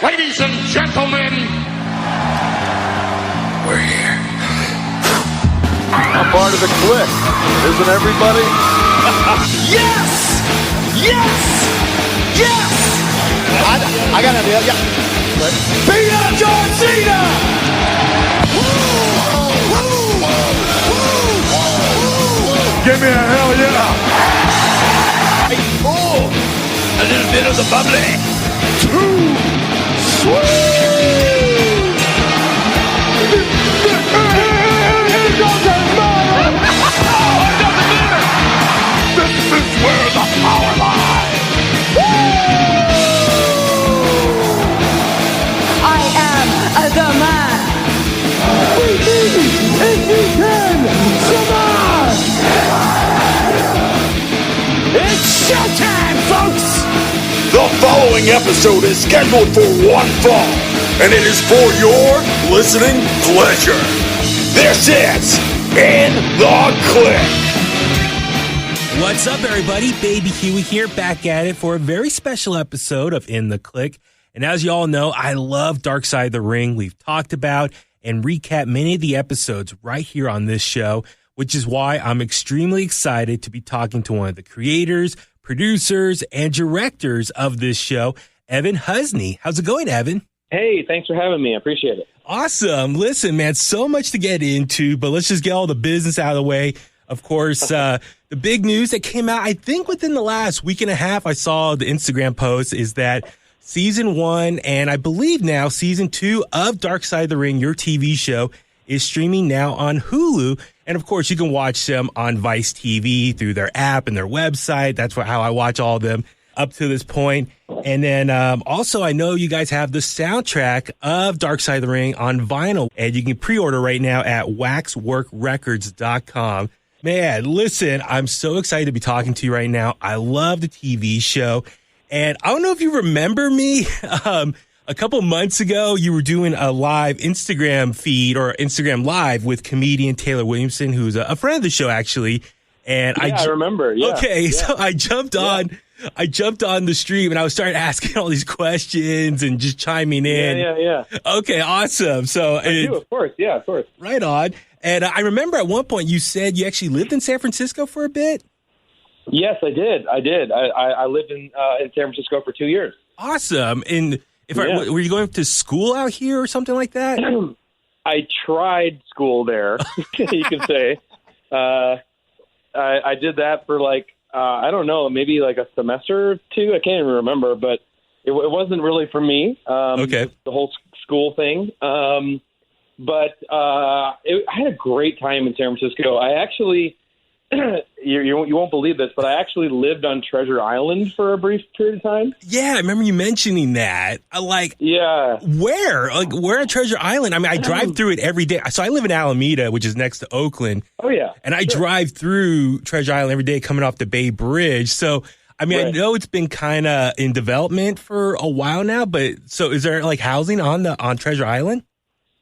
Ladies and gentlemen, we're here. I'm part of the Kliq, isn't everybody? Yes! Yes! Yes! I got an idea, yeah. Beat up John Cena! Give me a hell yeah! Oh, a little bit of the bubbly. Too sweet! Here goes the mother! Oh, it doesn't matter! This is where the power lies! I am the man. We need if we can survive! It's showtime, folks! The following episode is scheduled for one fall, and it is for your listening pleasure. This is In The Kliq. What's up, everybody? Baby Huey here, back at it for a very special episode of In The Kliq. And as you all know, I love Dark Side of the Ring. We've talked about and recapped many of the episodes right here on this show, which is why I'm extremely excited to be talking to one of the creators, producers, and directors of this show, Evan Husney. How's it going, Evan? Hey, thanks for having me. I appreciate it. Awesome. Listen, man, so much to get into, but let's just get all the business out of the way. Of course, the big news that came out, I think within the last week and a half, I saw the Instagram post, is that season 1 and I believe now season 2 of Dark Side of the Ring, your TV show, is streaming now on Hulu. And of course, you can watch them on Vice TV through their app and their website. That's how I watch all of them up to this point. And then also, I know you guys have the soundtrack of Dark Side of the Ring on vinyl, and you can pre-order right now at waxworkrecords.com. Man, listen, I'm so excited to be talking to you right now. I love the TV show. And I don't know if you remember me. A couple months ago, you were doing a live Instagram feed or Instagram live with comedian Taylor Williamson, who's a friend of the show, actually. And I remember. Yeah. Okay, yeah. so I jumped on the stream and I was starting asking all these questions and just chiming in. Yeah. Okay, awesome. So I do, of course. Yeah, of course. Right on. And I remember at one point you said you actually lived in San Francisco for a bit. Yes, I did. I lived in San Francisco for 2 years. Awesome. And were you going to school out here or something like that? I tried school there, you could say. I did that for I don't know, maybe like a semester or two. I can't even remember, but it wasn't really for me. Okay. The whole school thing. But I had a great time in San Francisco. I actually, you won't believe this, but I actually lived on Treasure Island for a brief period of time. Yeah, I remember you mentioning that. Yeah. Where? Where on Treasure Island? I mean, I drive through it every day. So I live in Alameda, which is next to Oakland. Oh, yeah. And I drive through Treasure Island every day coming off the Bay Bridge. So, I mean, Right. I know it's been kind of in development for a while now, but so is there housing on Treasure Island?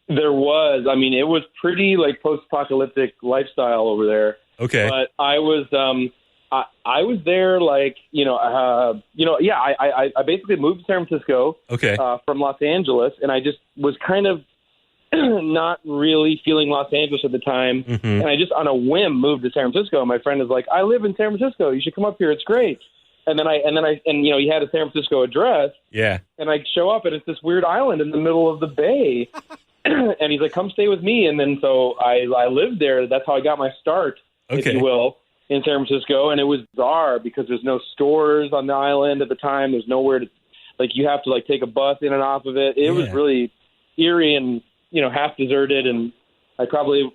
There was. I mean, it was pretty post-apocalyptic lifestyle over there. Okay. But I was there I basically moved to San Francisco. Okay. From Los Angeles, and I just was kind of not really feeling Los Angeles at the time, and I just on a whim moved to San Francisco. And my friend is like, "I live in San Francisco. You should come up here. It's great." And then he had a San Francisco address. Yeah. And I show up, and it's this weird island in the middle of the bay. And he's like, "Come stay with me." And then so I lived there. That's how I got my start, if you will, in San Francisco. And it was bizarre because there's no stores on the island at the time. There's nowhere to, you have to take a bus in and off of it. It was really eerie and, half deserted. And I probably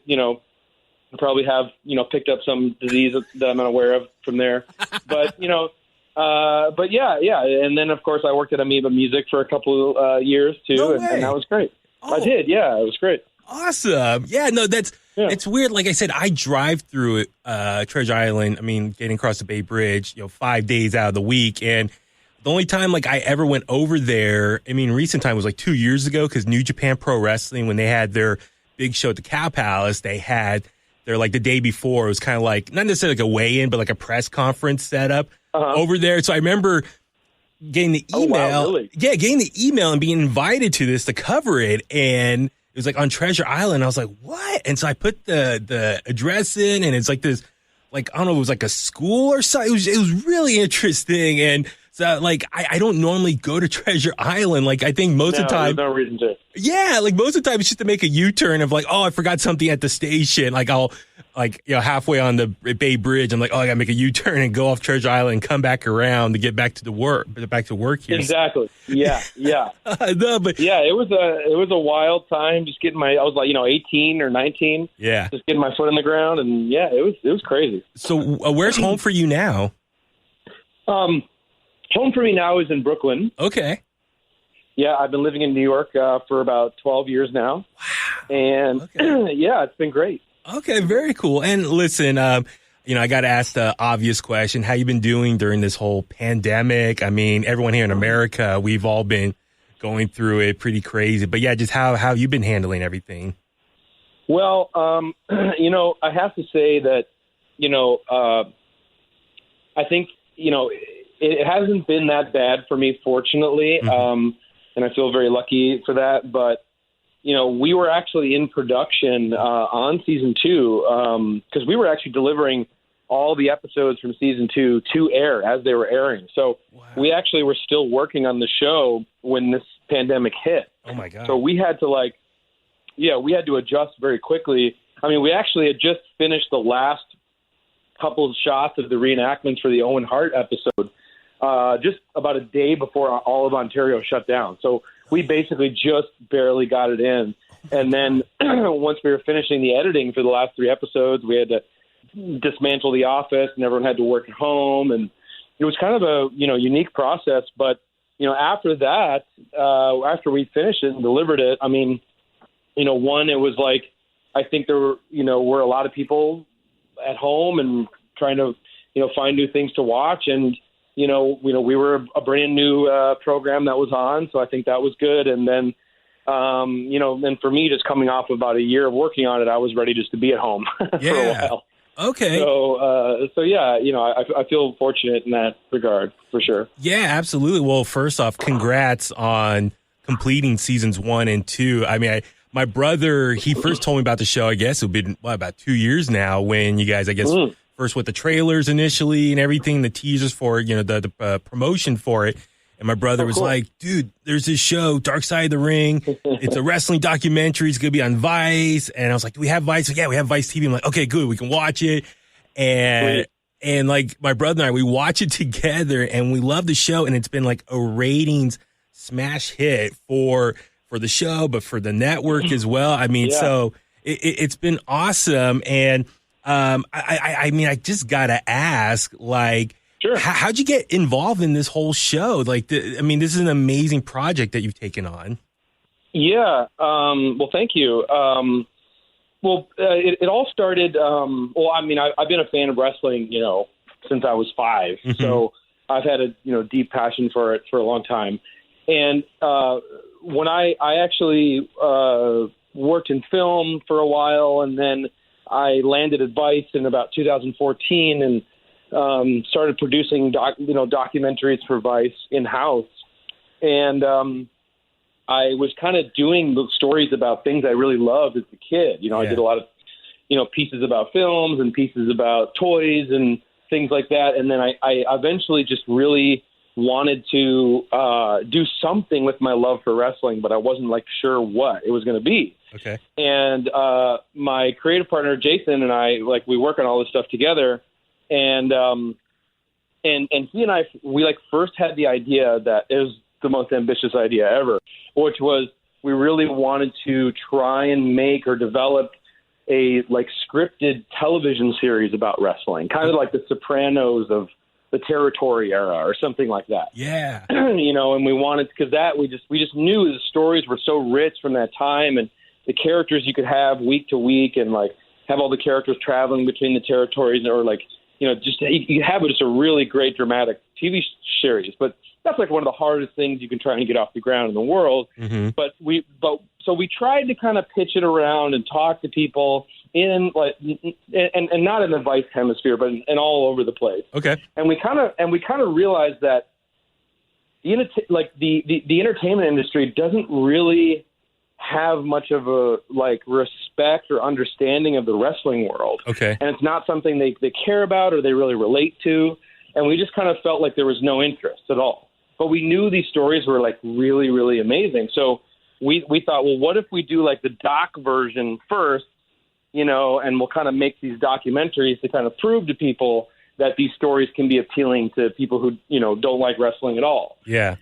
have, picked up some disease that I'm unaware of from there. But, but yeah. And then, of course, I worked at Amoeba Music for a couple years, too. No and way. that was great. Oh. I did. Yeah, it was great. Awesome. Yeah, no, it's weird. Like I said, I drive through it, Treasure Island. I mean, getting across the Bay Bridge, 5 days out of the week. And the only time I ever went over there, I mean, recent time was 2 years ago, because New Japan Pro Wrestling, when they had their big show at the Cow Palace, they had their the day before, it was kind of not necessarily a weigh-in, but a press conference setup over there. So I remember getting the email. Oh, wow, really? Yeah, getting the email and being invited to this to cover it. And it was like on Treasure Island. I was like, what? And so I put the address in, and it's like this, like, I don't know, it was like a school or something. It was really interesting. And so, like, I don't normally go to Treasure Island. Like, I think most of the time. There's no reason to. Yeah, like most of the time it's just to make a U-turn of like, oh, I forgot something at the station. Like I'll like, you know, halfway on the Bay Bridge, I'm like, oh, I gotta make a U-turn and go off Treasure Island and come back around to get back to work here. Exactly. Yeah. No, but yeah, it was a wild time. Just getting I was like, 18 or 19. Yeah. Just getting my foot in the ground, and yeah, it was crazy. So where's home for you now? Home for me now is in Brooklyn. Okay. Yeah, I've been living in New York for about 12 years now. Wow. And yeah, it's been great. Okay, very cool. And listen, I got to ask the obvious question. How you been doing during this whole pandemic? I mean, everyone here in America, we've all been going through it pretty crazy. But yeah, just how you been handling everything? Well, I have to say that, I think, it hasn't been that bad for me, fortunately. Mm-hmm. And I feel very lucky for that. But, we were actually in production on season 2 because we were actually delivering all the episodes from season 2 to air as they were airing. So we actually were still working on the show when this pandemic hit. Oh, my God. So we had to adjust very quickly. I mean, we actually had just finished the last couple of shots of the reenactments for the Owen Hart episode just about a day before all of Ontario shut down. So we basically just barely got it in. And then once we were finishing the editing for the last 3 episodes, we had to dismantle the office and everyone had to work at home. And it was kind of a, unique process. But, after that, after we finished it and delivered it, I mean, one, it was like, I think there were a lot of people at home and trying to, find new things to watch. And, we were a brand new program that was on. So I think that was good. And then, and for me, just coming off about a year of working on it, I was ready just to be at home for a while. Okay. So yeah, I feel fortunate in that regard for sure. Yeah, absolutely. Well, first off, congrats on completing seasons 1 and 2. I mean, my brother, he first told me about the show, I guess it's been about 2 years now when you guys, I guess, first with the trailers initially and everything, the teasers for it, the promotion for it. And my brother was like, dude, there's this show, Dark Side of the Ring. It's a wrestling documentary. It's going to be on Vice. And I was like, do we have Vice? Yeah, we have Vice TV. I'm like, okay, good. We can watch it. And like my brother and I, we watch it together and we love the show. And it's been like a ratings smash hit for the show, but for the network as well. I mean, so it's been awesome. And I mean, I just got to ask, like, sure. How'd you get involved in this whole show? Like, this is an amazing project that you've taken on. Yeah. Well, thank you. It all started. I've been a fan of wrestling, since I was 5. Mm-hmm. So I've had a, deep passion for it for a long time. And when I actually worked in film for a while, and then I landed at Vice in about 2014, and started producing documentaries for Vice in-house. And I was kind of doing the stories about things I really loved as a kid. I did a lot of, pieces about films and pieces about toys and things like that. And then I eventually just really wanted to do something with my love for wrestling, but I wasn't sure what it was going to be. Okay. And my creative partner, Jason, and I, we work on all this stuff together. And he and I, we first had the idea that it was the most ambitious idea ever, which was we really wanted to try and make or develop a scripted television series about wrestling, kind of like the Sopranos of the Territory era or something like that. Yeah. And we wanted, because we just knew the stories were so rich from that time, and the characters you could have week to week, and have all the characters traveling between the territories, or just you have just a really great dramatic TV series. But that's one of the hardest things you can try and get off the ground in the world. Mm-hmm. So we tried to kind of pitch it around and talk to people in and not in the Vice hemisphere, but in all over the place. Okay. And we kind of realized that the entertainment industry doesn't really have much of a respect or understanding of the wrestling world. Okay. And it's not something they care about or they really relate to. And we just kind of felt like there was no interest at all. But we knew these stories were really, really amazing. So we thought, well, what if we do the doc version first, and we'll kind of make these documentaries to kind of prove to people that these stories can be appealing to people who, don't like wrestling at all. Yeah.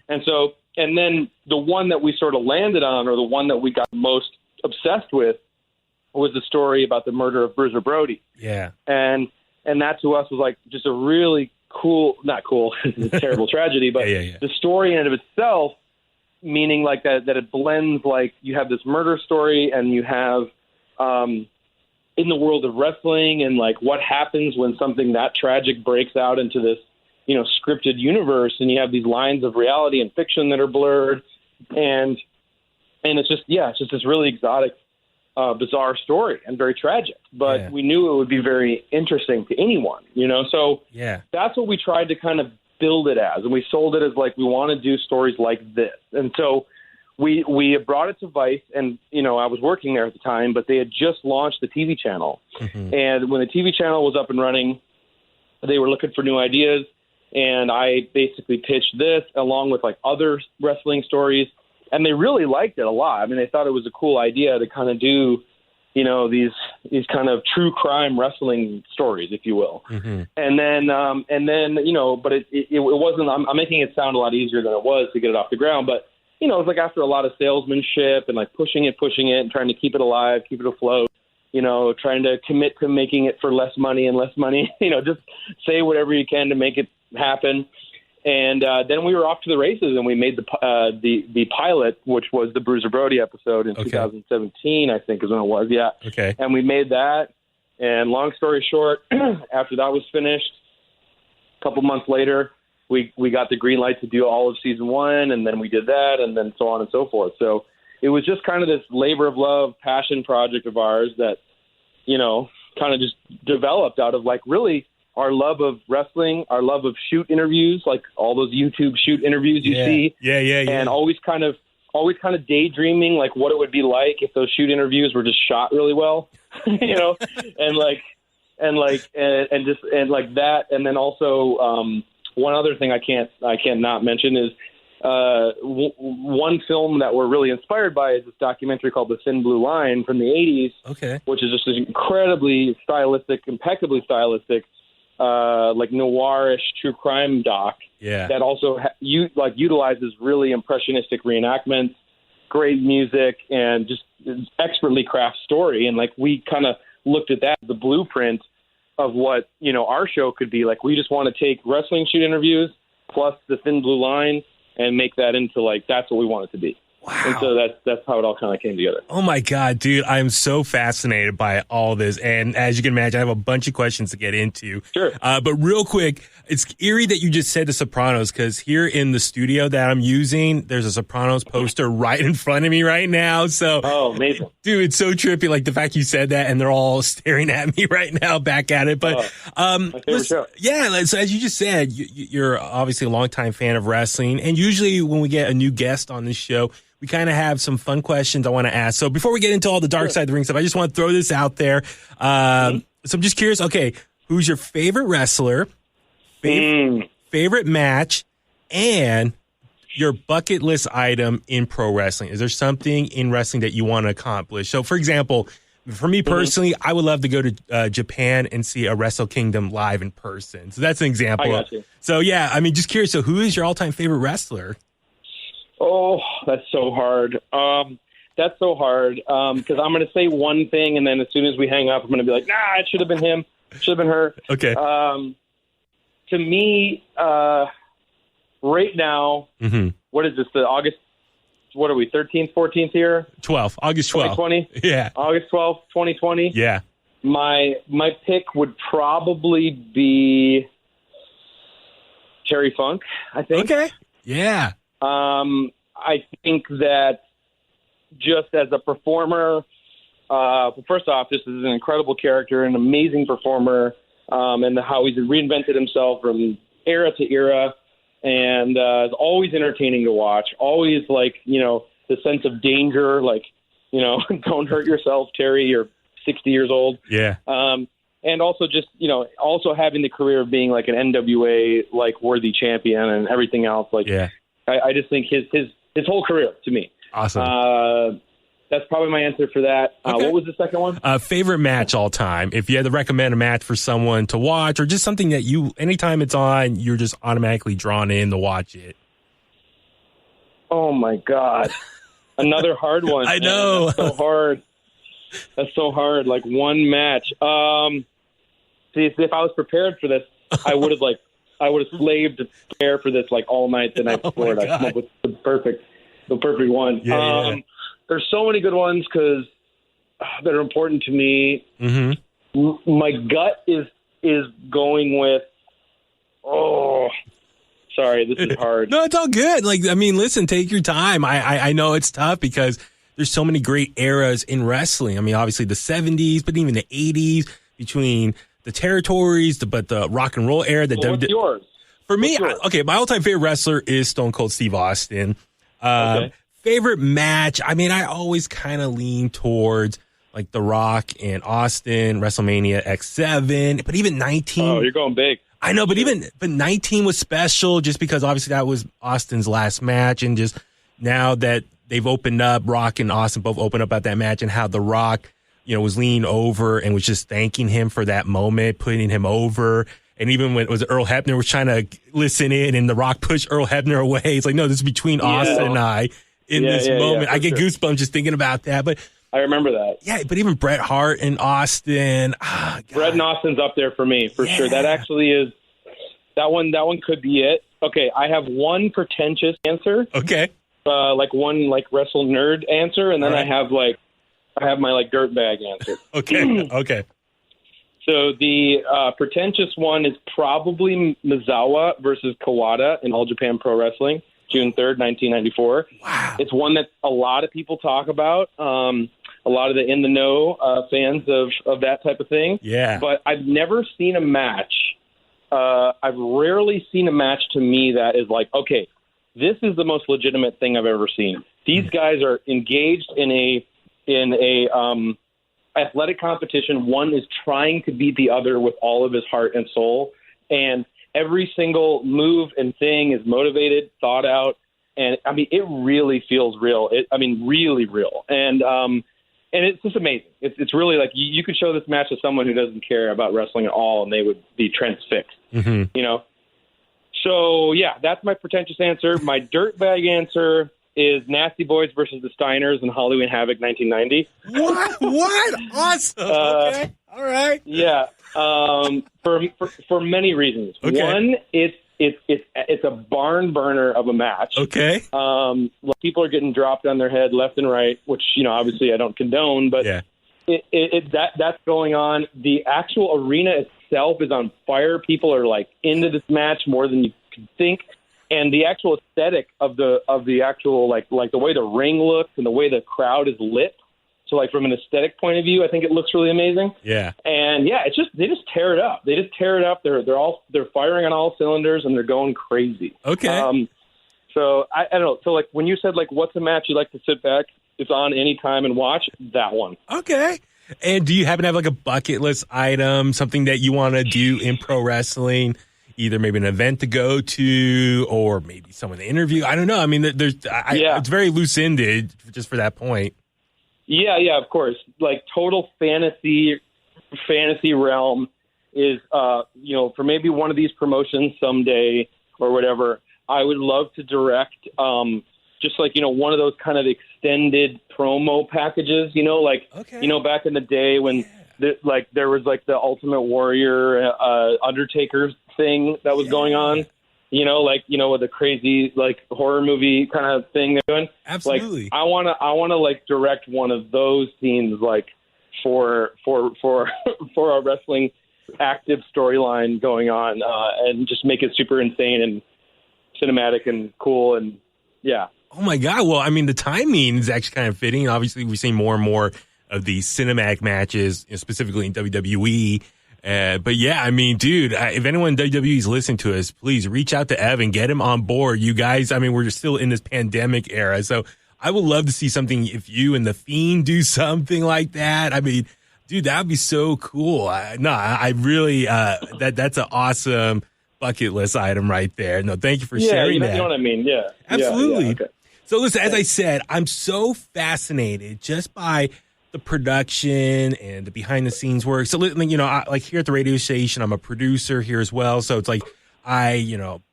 And then the one that we sort of landed on, or the one that we got most obsessed with, was the story about the murder of Bruiser Brody. Yeah. And that to us was just a really not cool, it's a terrible tragedy, but the story in and of itself, meaning that it blends, you have this murder story and you have in the world of wrestling and what happens when something that tragic breaks out into this scripted universe, and you have these lines of reality and fiction that are blurred, and it's just this really exotic, bizarre story and very tragic. But we knew it would be very interesting to anyone, So that's what we tried to kind of build it as, and we sold it as we want to do stories like this. And so we brought it to Vice, and I was working there at the time, but they had just launched the TV channel, and when the TV channel was up and running, they were looking for new ideas. And I basically pitched this along with other wrestling stories, and they really liked it a lot. I mean, they thought it was a cool idea to kind of do, these kind of true crime wrestling stories, if you will. And then, but it wasn't. I'm making it sound a lot easier than it was to get it off the ground. But it was after a lot of salesmanship and pushing it, and trying to keep it alive, keep it afloat. Trying to commit to making it for less money and less money. Just say whatever you can to make it happen. And then we were off to the races, and we made the pilot, which was the Bruiser Brody episode in 2017, I think is when it was. Yeah. Okay. And we made that. And long story short, after that was finished, a couple months later, we got the green light to do all of season 1, and then we did that, and then so on and so forth. So it was just kind of this labor of love, passion project of ours that, kind of just developed out of really our love of wrestling, our love of shoot interviews, all those YouTube shoot interviews you see. Yeah. And always kind of daydreaming what it would be like if those shoot interviews were just shot really well, and that. And then also one other thing I can't not mention is one film that we're really inspired by is this documentary called The Thin Blue Line from the 80s, which is just an incredibly stylistic, impeccably stylistic, noirish true crime doc that also utilizes really impressionistic reenactments, great music, and just expertly craft story. And we kind of looked at that, the blueprint of what our show could be. We just want to take wrestling shoot interviews plus The Thin Blue Line and make that into that's what we want it to be. Wow. And so that's how it all kind of came together. Oh my God, dude. I'm so fascinated by all this. And as you can imagine, I have a bunch of questions to get into. Sure. But real quick, it's eerie that you just said The Sopranos, because here in the studio that I'm using, there's a Sopranos poster right in front of me right now. So, oh, amazing. Dude, it's so trippy. The fact you said that and they're all staring at me right now back at it. But, my favorite show. Yeah. So as you just said, you're obviously a longtime fan of wrestling. And usually when we get a new guest on this show, we kind of have some fun questions I want to ask. So before we get into all the dark side of the ring stuff, I just want to throw this out there. So I'm just curious. Okay, who's your favorite wrestler, favorite match, and your bucket list item in pro wrestling? Is there something in wrestling that you want to accomplish? So, for example, for me personally, I would love to go to Japan and see a Wrestle Kingdom live in person. So that's an example. I got you. So yeah, I mean, just curious. So who is your all-time favorite wrestler? Oh, that's so hard. Because I'm going to say one thing, and then as soon as we hang up, I'm going to be like, nah, it should have been him. It should have been her. Okay. To me, right now, what is this, the August, what are we, 13th, 14th here? 12th, August 12th. 2020? Yeah. August 12th, 2020? Yeah. My pick would probably be Terry Funk, I think. Okay. Yeah. I think that just as a performer, first off, this is an incredible character, an amazing performer, and how he's reinvented himself from era to era. and it's always entertaining to watch. Always like, the sense of danger, like, don't hurt yourself, Terry. You're 60 years old. Yeah. And also just, also having the career of being like an NWA like worthy champion and everything else. Like, yeah. I just think his whole career to me. Awesome. That's probably my answer for that. Okay. What was the second one? Favorite match all time. If you had to recommend a match for someone to watch, or just something that anytime it's on, you're just automatically drawn in to watch it. Oh my God. Another hard one. I know. That's so hard. That's so hard. Like one match. See, if I was prepared for this, I would have slaved to prepare for this like all night the night before. And I come up with the perfect one. Yeah. There's so many good ones because that are important to me. Mm-hmm. My gut is going with. Oh, sorry, this is hard. No, it's all good. Like, I mean, listen, take your time. I know it's tough because there's so many great eras in wrestling. I mean, obviously the 70s, but even the 80s between the territories, but the rock and roll era. What's yours? For me, my all-time favorite wrestler is Stone Cold Steve Austin. Okay. Favorite match, I mean, I always kind of lean towards like The Rock and Austin, WrestleMania X7, but even 19. Oh, you're going big. I know, but 19 was special just because obviously that was Austin's last match, and just now that they've opened up, Rock and Austin both opened up at that match, and how The Rock, was leaning over and was just thanking him for that moment, putting him over. And even when it was Earl Hebner was trying to listen in, and The Rock pushed Earl Hebner away. It's like, no, this is between Austin and I in this moment. I get goosebumps just thinking about that. But I remember that. Yeah, but even Bret Hart and Austin. Bret and Austin's up there for me, for sure. That actually is that one could be it. Okay, I have one pretentious answer. Okay. Like one like wrestle nerd answer, and then I have my like dirtbag answer. Okay. So the pretentious one is probably Misawa versus Kawada in All Japan Pro Wrestling, June 3rd, 1994. Wow. It's one that a lot of people talk about, a lot of the in-the-know fans of that type of thing. Yeah. But I've never seen a match. I've rarely seen a match to me that is like, okay, this is the most legitimate thing I've ever seen. These guys are engaged in a athletic competition. One is trying to beat the other with all of his heart and soul, and every single move and thing is motivated, thought out, and I mean it really feels real. Really real, and it's just amazing. It's really like you could show this match to someone who doesn't care about wrestling at all, and they would be transfixed. Mm-hmm. So yeah, that's my pretentious answer. My dirtbag answer is Nasty Boys versus the Steiners in Halloween Havoc 1990. What? Awesome. Okay. All right. Yeah. For many reasons. Okay. One, it's a barn burner of a match. Okay. People are getting dropped on their head left and right, which obviously I don't condone, but that's going on. The actual arena itself is on fire. People are like into this match more than you could think. And the actual aesthetic of the actual like the way the ring looks and the way the crowd is lit. So like from an aesthetic point of view, I think it looks really amazing. Yeah. And yeah, they just tear it up. They're firing on all cylinders and they're going crazy. Okay. So I don't know. So like when you said like what's a match you like to sit back, it's on any time and watch, that one. Okay. And do you happen to have like a bucket list item, something that you want to do in pro wrestling? Either maybe an event to go to or maybe someone to interview. I don't know. I mean, it's very loose-ended just for that point. Yeah, of course. Like total fantasy realm is, for maybe one of these promotions someday or whatever, I would love to direct just like, one of those kind of extended promo packages, back in the day when there was like the Ultimate Warrior Undertaker thing that was going on, with the crazy like horror movie kind of thing they're doing. Absolutely. Like, I want to like direct one of those scenes like for a wrestling active storyline going on and just make it super insane and cinematic and cool and yeah. Oh my God. Well, I mean, the timing is actually kind of fitting. Obviously, we're seeing more and more of these cinematic matches, specifically in WWE. But yeah, I mean, dude, if anyone in WWE is listening to us, please reach out to Evan, get him on board. You guys, I mean, we're still in this pandemic era, so I would love to see something if you and The Fiend do something like that. I mean, dude, that would be so cool. I really, that's an awesome bucket list item right there. No, thank you for sharing that. You know what I mean? Yeah. Absolutely. Yeah, okay. So listen, as I said, I'm so fascinated just by the production and the behind the scenes work. So, like here at the radio station, I'm a producer here as well. So it's like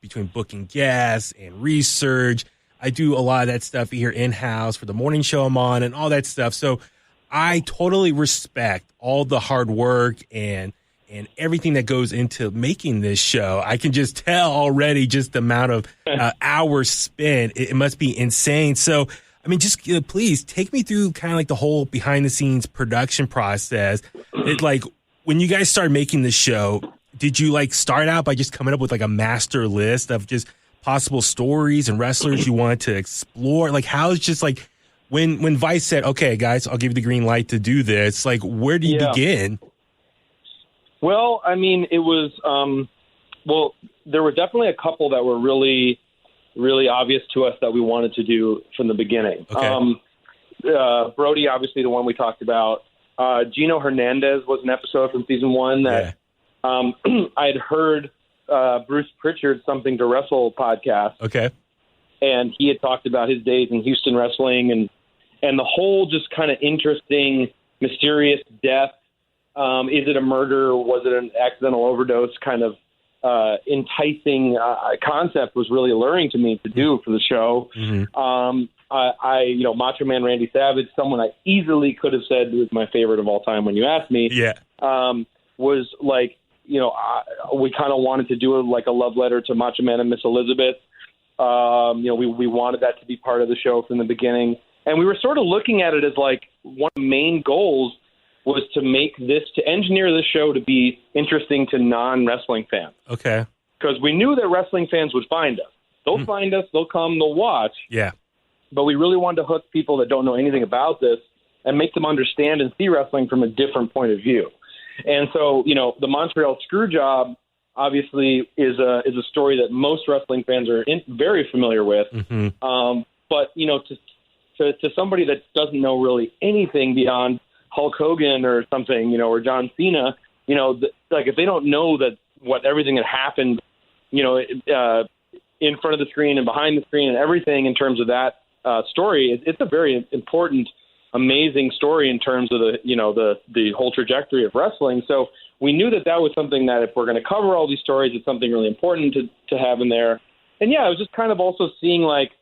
between booking guests and research, I do a lot of that stuff here in-house for the morning show I'm on and all that stuff. So I totally respect all the hard work and everything that goes into making this show. I can just tell already just the amount of hours spent. It must be insane. So, I mean, just please take me through kind of like the whole behind the scenes production process. Like when you guys started making the show, did you like start out by just coming up with like a master list of just possible stories and wrestlers you wanted to explore? Like how is just like when Vice said, okay, guys, I'll give you the green light to do this. Like where do you begin? Well, I mean, it was, there were definitely a couple that were really, really obvious to us that we wanted to do from the beginning. Okay. Brody, obviously the one we talked about. Gino Hernandez was an episode from season 1 that I had heard Bruce Pritchard's Something to Wrestle podcast. Okay. And he had talked about his days in Houston wrestling and the whole just kind of interesting, mysterious death. Is it a murder? Was it an accidental overdose? Kind of enticing concept was really alluring to me to do for the show. Mm-hmm. Macho Man Randy Savage, someone I easily could have said was my favorite of all time when you asked me. Yeah. Was like, we kind of wanted to do like a love letter to Macho Man and Miss Elizabeth. We wanted that to be part of the show from the beginning. And we were sort of looking at it as like one of the main goals was to engineer this show to be interesting to non-wrestling fans. Okay. Because we knew that wrestling fans would find us. They'll find us, they'll come, they'll watch. Yeah. But we really wanted to hook people that don't know anything about this and make them understand and see wrestling from a different point of view. And so, the Montreal Screwjob obviously is a story that most wrestling fans are very familiar with. Mm-hmm. But, to somebody that doesn't know really anything beyond Hulk Hogan or something, or John Cena, like if they don't know that what everything that happened, in front of the screen and behind the screen and everything in terms of that story, it's a very important, amazing story in terms of the whole trajectory of wrestling. So we knew that was something that if we're going to cover all these stories, it's something really important to have in there. And yeah, it was just kind of also seeing like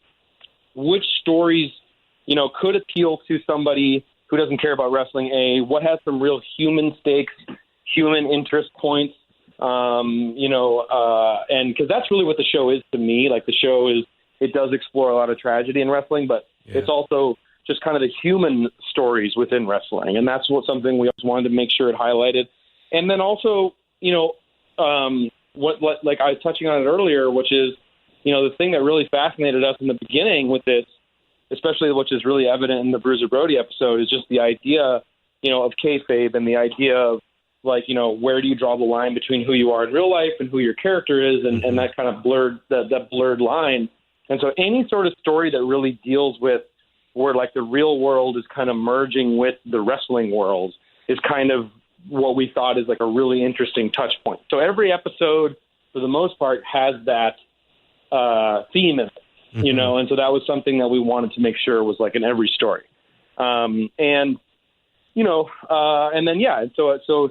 which stories, could appeal to somebody who doesn't care about wrestling, what has some real human stakes, human interest points, and because that's really what the show is to me. Like the show it does explore a lot of tragedy in wrestling, but it's also just kind of the human stories within wrestling. And that's something we always wanted to make sure it highlighted. And then also, what like I was touching on it earlier, which is, the thing that really fascinated us in the beginning with this, especially which is really evident in the Bruiser Brody episode, is just the idea, of kayfabe and the idea of like, where do you draw the line between who you are in real life and who your character is, and that kind of blurred that blurred line. And so any sort of story that really deals with where like the real world is kind of merging with the wrestling world is kind of what we thought is like a really interesting touch point. So every episode, for the most part, has that theme in it. And so that was something that we wanted to make sure was like in every story. So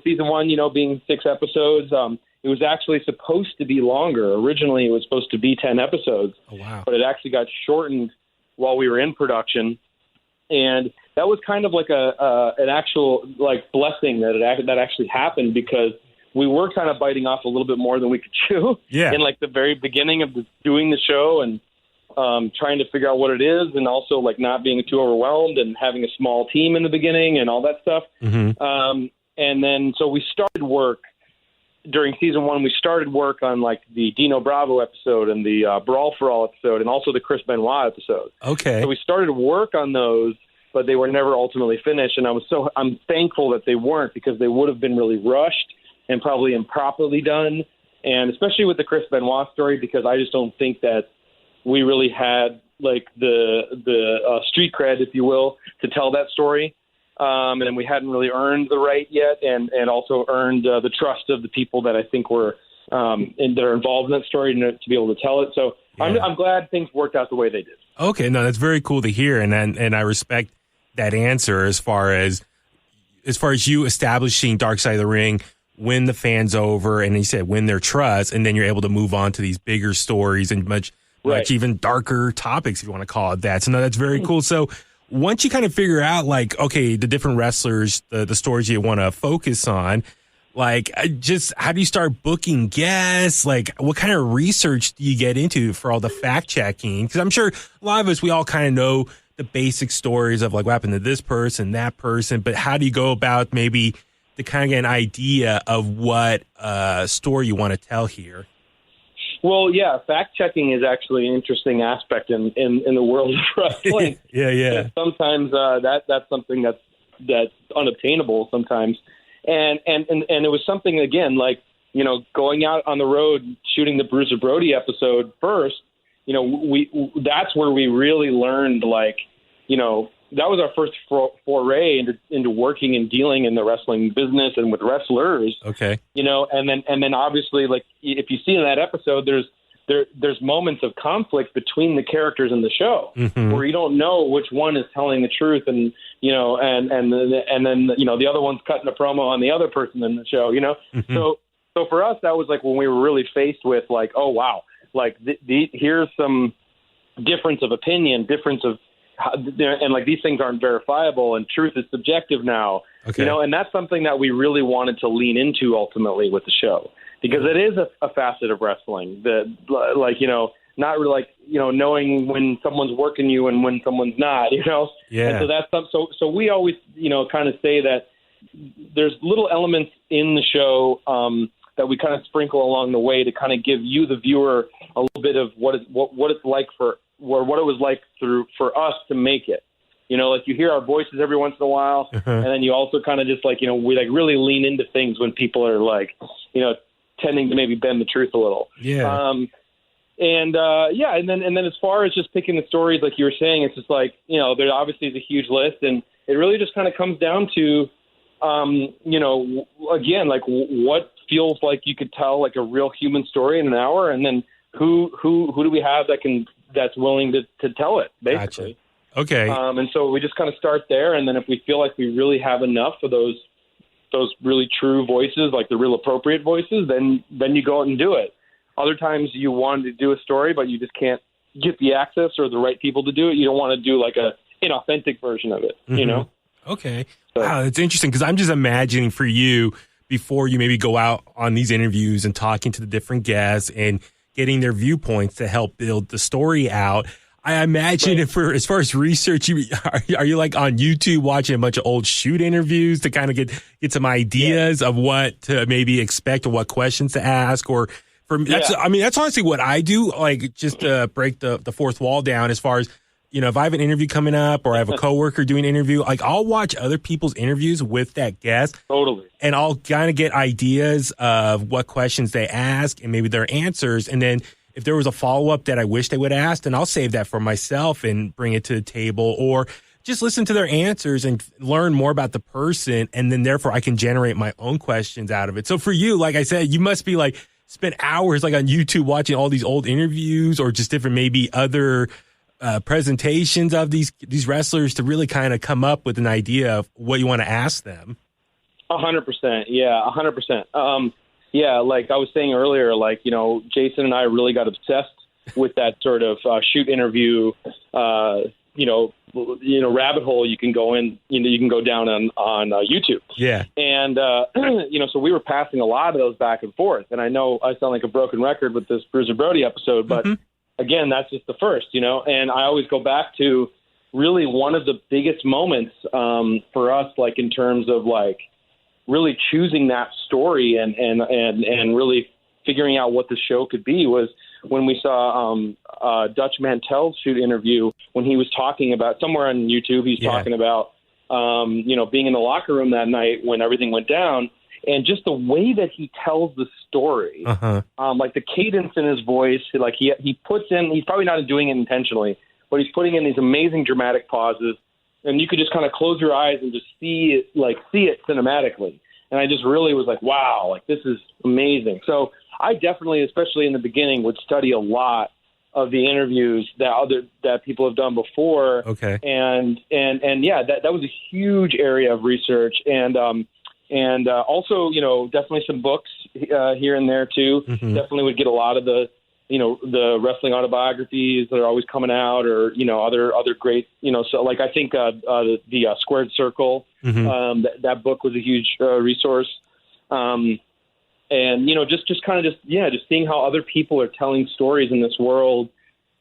season 1, being 6 episodes, it was actually supposed to be longer. Originally, it was supposed to be 10 episodes. Oh, wow. But it actually got shortened while we were in production. And that was kind of like an actual like blessing that actually happened, because we were kind of biting off a little bit more than we could chew in like the very beginning of doing the show, and trying to figure out what it is, and also like not being too overwhelmed and having a small team in the beginning and all that stuff. Mm-hmm. And then so we started work during season 1. We started work on like the Dino Bravo episode and the Brawl for All episode, and also the Chris Benoit episode. Okay. So we started work on those, but they were never ultimately finished. And I'm thankful that they weren't, because they would have been really rushed and probably improperly done. And especially with the Chris Benoit story, because I just don't think that we really had like the street cred, if you will, to tell that story. And we hadn't really earned the right yet, and also earned the trust of the people that I think were that are involved in that story to be able to tell it. So yeah. I'm glad things worked out the way they did. Okay, no, that's very cool to hear, and I respect that answer as far as you establishing Dark Side of the Ring, win the fans over, and you said win their trust, and then you're able to move on to these bigger stories and much even darker topics, if you want to call it that. So no, that's very cool. So once you kind of figure out, like, okay, the different wrestlers, the stories you want to focus on, like, just how do you start booking guests? Like, what kind of research do you get into for all the fact checking? Because I'm sure a lot of us, we all kind of know the basic stories of like what happened to this person, that person, but how do you go about maybe to kind of get an idea of what story you want to tell here? Well, yeah, fact checking is actually an interesting aspect in the world of wrestling. yeah. And sometimes that's something that's unobtainable sometimes. And it was something, again, like, you know, going out on the road, shooting the Bruiser Brody episode first, you know, that's where we really learned, like, you know, that was our first foray into working and dealing in the wrestling business and with wrestlers. Okay. You know, and then obviously, like, if you see in that episode, there's moments of conflict between the characters in the show where you don't know which one is telling the truth, and you know, and then you know the other one's cutting a promo on the other person in the show. You know, so for us that was like when we were really faced with like, oh wow, like here's some difference of opinion, difference of. And like these things aren't verifiable, and truth is subjective now. Okay. You know, and that's something that we really wanted to lean into ultimately with the show, because it is a facet of wrestling that, like, you know, not really like, you know, knowing when someone's working you and when someone's not, you know. Yeah. And so that's so we always, you know, kind of say that there's little elements in the show that we kind of sprinkle along the way to kind of give you, the viewer, a little bit of what it's like or what it was like for us to make it. You know, like you hear our voices every once in a while, and then you also kind of just like, you know, we like really lean into things when people are like, you know, tending to maybe bend the truth a little. Yeah. And then as far as just picking the stories, like you were saying, it's just like, you know, there obviously is a huge list, and it really just kind of comes down to, you know, again, like what feels like you could tell like a real human story in an hour, and then who do we have that's willing to tell it, basically. Gotcha. Okay. And so we just kind of start there, and then if we feel like we really have enough of those really true voices, like the real appropriate voices, then you go out and do it. Other times you want to do a story, but you just can't get the access or the right people to do it. You don't want to do like a inauthentic version of it, you know? Okay. So, wow, it's interesting, because I'm just imagining for you, before you maybe go out on these interviews and talking to the different guests and getting their viewpoints to help build the story out, I imagine as far as research, are you like on YouTube watching a bunch of old shoot interviews to kind of get some ideas of what to maybe expect or what questions to ask? Or for me, that's honestly what I do, like just to break the fourth wall down, as far as, you know, if I have an interview coming up or I have a coworker doing an interview, like I'll watch other people's interviews with that guest. Totally. And I'll kind of get ideas of what questions they ask and maybe their answers. And then if there was a follow-up that I wish they would ask, then I'll save that for myself and bring it to the table, or just listen to their answers and learn more about the person. And then therefore I can generate my own questions out of it. So for you, like I said, you must be like spend hours like on YouTube watching all these old interviews or just different, maybe other presentations of these wrestlers to really kind of come up with an idea of what you want to ask them. 100%. Yeah, 100%. Yeah, like I was saying earlier, like, you know, Jason and I really got obsessed with that sort of shoot interview, you know, rabbit hole you can go in, you know, you can go down on YouTube. Yeah. And, you know, so we were passing a lot of those back and forth. And I know I sound like a broken record with this Bruiser Brody episode, but again, that's just the first, you know, and I always go back to really one of the biggest moments for us, like in terms of like really choosing that story and really figuring out what the show could be, was when we saw Dutch Mantel's shoot interview, when he was talking about, somewhere on YouTube, he's talking about, you know, being in the locker room that night when everything went down. and just the way that he tells the story, like the cadence in his voice, like he puts in, he's probably not doing it intentionally, but he's putting in these amazing dramatic pauses, and you could just kind of close your eyes and just see it cinematically. And I just really was like, wow, like this is amazing. So I definitely, especially in the beginning, would study a lot of the interviews that people have done before. Okay. And yeah, that was a huge area of research. And also, definitely some books here and there too. Definitely would get a lot of the wrestling autobiographies that are always coming out, or other great, so like I think the Squared Circle, that book was a huge resource, and just kind of just seeing how other people are telling stories in this world,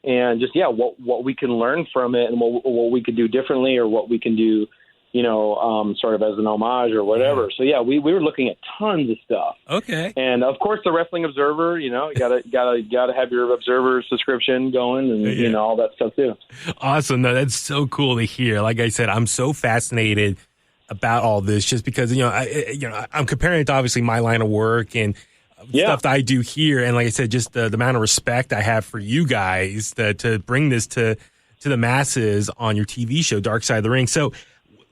and just what we can learn from it, and what we could do differently, or what we can do, sort of as an homage or whatever. So we were looking at tons of stuff. Okay. And of course the Wrestling Observer, you gotta have your Observer subscription going, and all that stuff too. Awesome. No, that's so cool to hear. Like I said, I'm so fascinated about all this, just because I'm comparing it to obviously my line of work and stuff that I do here, and like I said, just the amount of respect I have for you guys to bring this to the masses on your TV show Dark Side of the Ring. So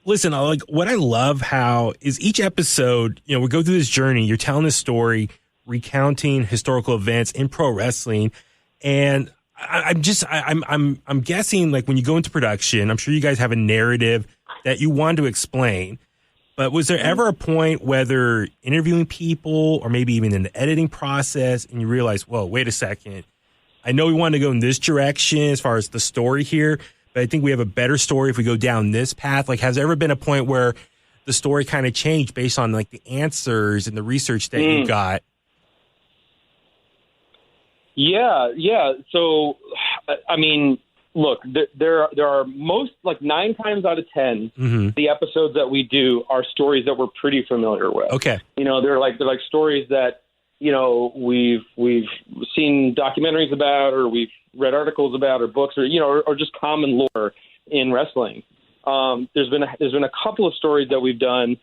listen, like what I love how is each episode, we go through this journey. You're telling this story, recounting historical events in pro wrestling, and I'm guessing, like when you go into production, I'm sure you guys have a narrative that you want to explain. But was there ever a point, whether interviewing people or maybe even in the editing process, and you realize, whoa, wait a second, I know we want to go in this direction as far as the story here, but I think we have a better story if we go down this path? Like, has there ever been a point where the story kind of changed based on like the answers and the research that you got? Yeah. So, I mean, look, there are most, like 9 times out of 10, the episodes that we do are stories that we're pretty familiar with. Okay. They're like stories that, we've seen documentaries about, or we've read articles about, or books, or just common lore in wrestling. There's been a couple of stories that we've done,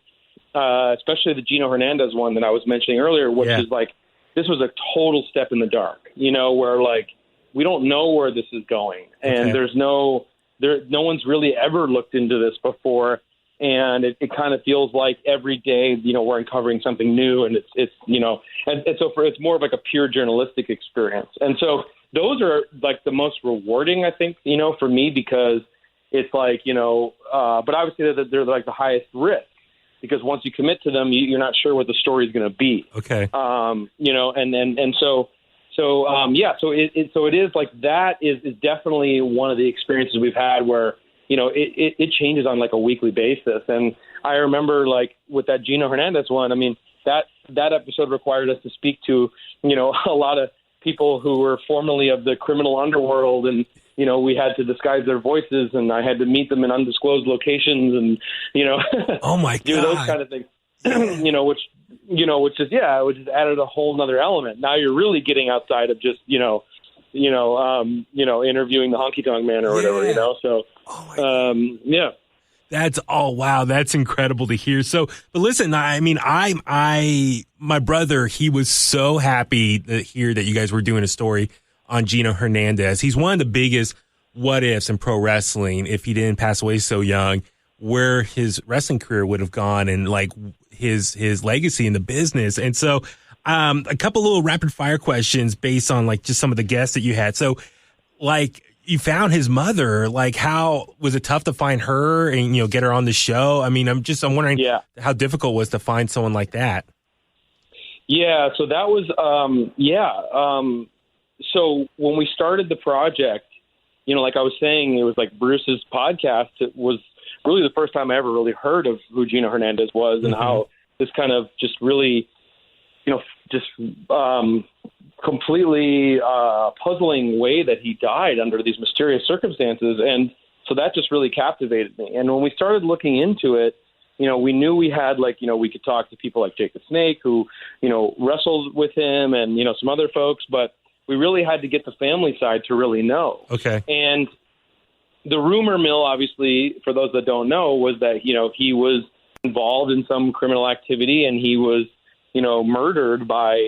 especially the Gino Hernandez one that I was mentioning earlier, which is like, this was a total step in the dark, where like, we don't know where this is going, and no one's really ever looked into this before. And it kind of feels like every day, we're uncovering something new, and it's so it's more of like a pure journalistic experience. And so those are like the most rewarding, I think, for me, because it's like, but obviously they're like the highest risk, because once you commit to them, you're not sure what the story is going to be. Okay. So it is like, that is definitely one of the experiences we've had where, it changes on like a weekly basis. And I remember, like with that Gino Hernandez one, I mean, that episode required us to speak to, a lot of people who were formerly of the criminal underworld, and, we had to disguise their voices, and I had to meet them in undisclosed locations, and, oh my God, do those kind of things, which is added a whole nother element. Now you're really getting outside of just, interviewing the honky tonk man or whatever, So, That's wow. That's incredible to hear. So, but listen, I mean, my brother, he was so happy to hear that you guys were doing a story on Gino Hernandez. He's one of the biggest what ifs in pro wrestling. If he didn't pass away so young, where his wrestling career would have gone, and like his legacy in the business. And so, a couple little rapid fire questions based on like just some of the guests that you had. So, like, you found his mother. Like, how was it tough to find her and get her on the show? I mean, I'm wondering how difficult it was to find someone like that. Yeah, so that was so when we started the project, like I was saying, it was like Bruce's podcast. It was really the first time I ever really heard of who Gino Hernandez was, and how this kind of just really, completely puzzling way that he died under these mysterious circumstances. And so that just really captivated me. And when we started looking into it, we knew we had we could talk to people like Jake the Snake, who, wrestled with him, and, some other folks, but we really had to get the family side to really know. Okay. And the rumor mill, obviously, for those that don't know, was that, he was involved in some criminal activity, and he was, murdered by,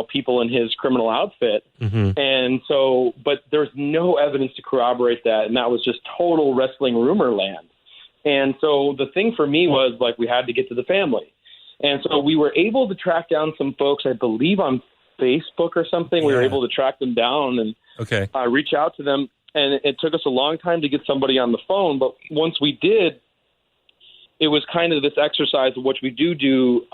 people in his criminal outfit. And so, but there's no evidence to corroborate that. And that was just total wrestling rumor land. And so the thing for me was, like, we had to get to the family. And so we were able to track down some folks, I believe on Facebook or something. We were able to track them down and reach out to them. And it took us a long time to get somebody on the phone. But once we did, it was kind of this exercise of what we do,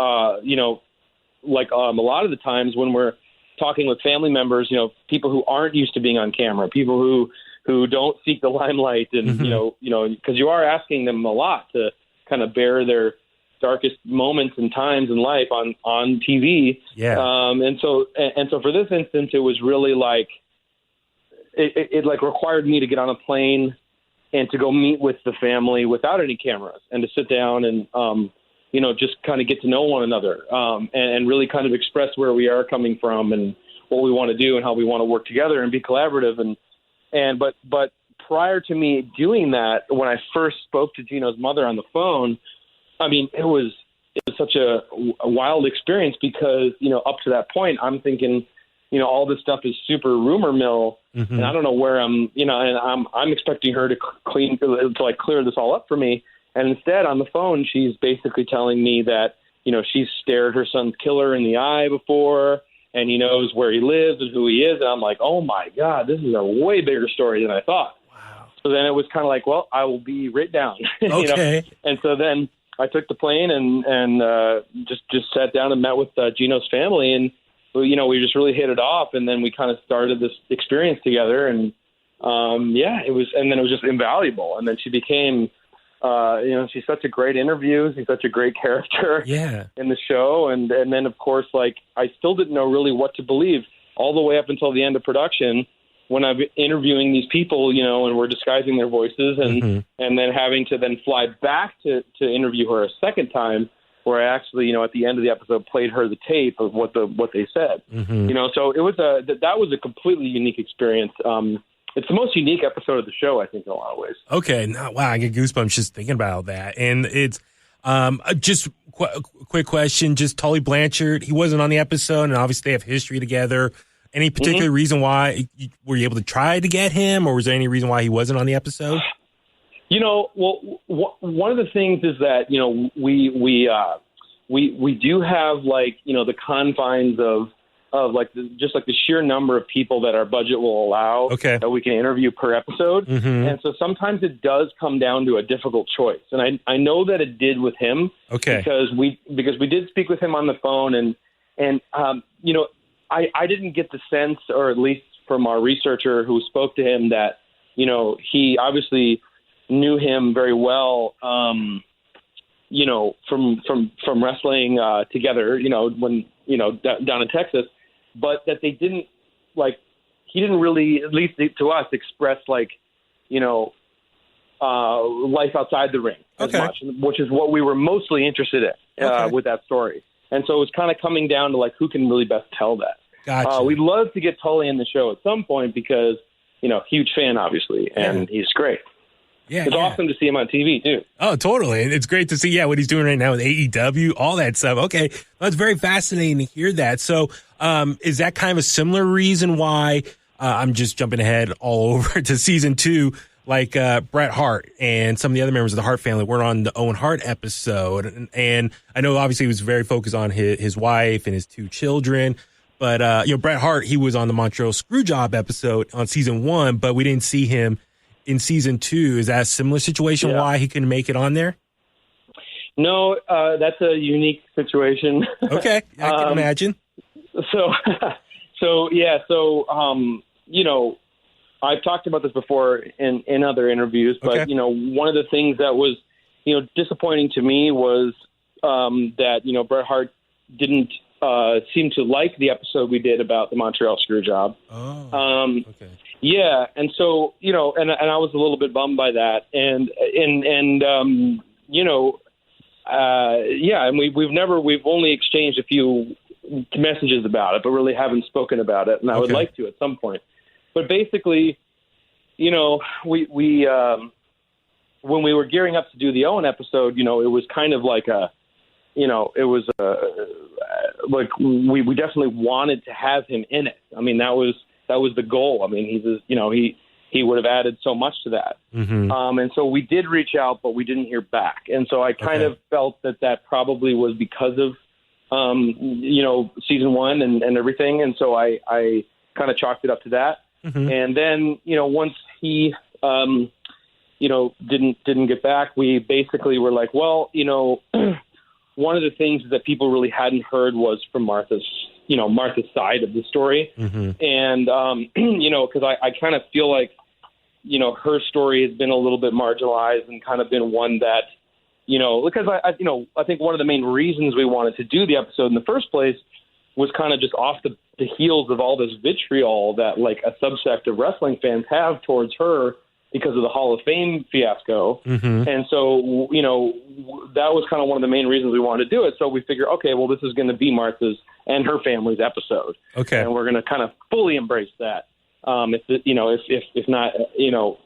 like a lot of the times when we're talking with family members, people who aren't used to being on camera, people who don't seek the limelight, and because you are asking them a lot to kind of bear their darkest moments and times in life on TV. And so for this instance, it was really like it like required me to get on a plane and to go meet with the family without any cameras and to sit down and just kind of get to know one another and really kind of express where we are coming from and what we want to do and how we want to work together and be collaborative. But prior to me doing that, when I first spoke to Gino's mother on the phone, I mean, it was such a wild experience because, up to that point, I'm thinking, all this stuff is super rumor mill, and I don't know where and I'm expecting her to clear this all up for me. And instead, on the phone, she's basically telling me that, she's stared her son's killer in the eye before, and he knows where he lives and who he is. And I'm like, oh my God, this is a way bigger story than I thought. Wow. So then it was kind of like, well, I will be right down. Okay. And so then I took the plane and just sat down and met with Gino's family, and we just really hit it off, and then we kind of started this experience together, and it was just invaluable. And then she became, she's such a great interview, she's such a great character in the show, and then of course, like, I still didn't know really what to believe all the way up until the end of production, when I'm interviewing these people, and we're disguising their voices, and then having to then fly back to interview her a second time, where I actually, at the end of the episode, played her the tape of what they said. So it was that was a completely unique experience. It's the most unique episode of the show, I think, in a lot of ways. Okay, wow, I get goosebumps just thinking about that. And it's just quick question, just Tully Blanchard, he wasn't on the episode, and obviously they have history together. Any particular reason why were you able to try to get him, or was there any reason why he wasn't on the episode? One of the things is that we do have, like, the confines of like just like the sheer number of people that our budget will allow that we can interview per episode, and so sometimes it does come down to a difficult choice, and I know that it did with him, because we did speak with him on the phone, and I didn't get the sense, or at least from our researcher who spoke to him, that, he obviously knew him very well, from wrestling together, when, down in Texas, but that they didn't, like, he didn't really, at least to us, express, like, life outside the ring as much, which is what we were mostly interested in with that story. And so it was kind of coming down to, like, who can really best tell that. Gotcha. We'd love to get Tully in the show at some point because, huge fan, obviously, and he's great. Yeah, it's awesome to see him on TV, too. Oh, totally. And it's great to see, what he's doing right now with AEW, all that stuff. Okay. That's very fascinating to hear that. So is that kind of a similar reason why I'm just jumping ahead all over to season 2, like Bret Hart and some of the other members of the Hart family were on the Owen Hart episode. And I know obviously he was very focused on his wife and his 2 children. But, Bret Hart, he was on the Montreal Screwjob episode on season 1, but we didn't see him in season 2. Is that a similar situation why he couldn't make it on there? No, that's a unique situation. Okay, I can imagine. So, I've talked about this before in other interviews, but, one of the things that was, disappointing to me was that, Bret Hart didn't seem to like the episode we did about the Montreal Screwjob. Oh, okay. Yeah, and so, and I was a little bit bummed by that, and we've only exchanged a few messages about it, but really haven't spoken about it, and I would like to at some point. But basically, we when we were gearing up to do the Owen episode, it was kind of like we definitely wanted to have him in it. I mean, that was the goal. I mean, he would have added so much to that. Mm-hmm. And so we did reach out, but we didn't hear back. And so I kind of felt that probably was because of, season one and everything. And so I kind of chalked it up to that. Mm-hmm. And then, once he, didn't get back, we basically were like, well, one of the things that people really hadn't heard was from Martha's side of the story. Mm-hmm. And, because I kind of feel like, her story has been a little bit marginalized and kind of been one that, because I think one of the main reasons we wanted to do the episode in the first place was kind of just off the heels of all this vitriol that like a subsect of wrestling fans have towards her because of the Hall of Fame fiasco. Mm-hmm. And so, that was kind of one of the main reasons we wanted to do it. So we figured, okay, well, this is going to be Martha's and her family's episode. Okay. And we're going to kind of fully embrace that. If not,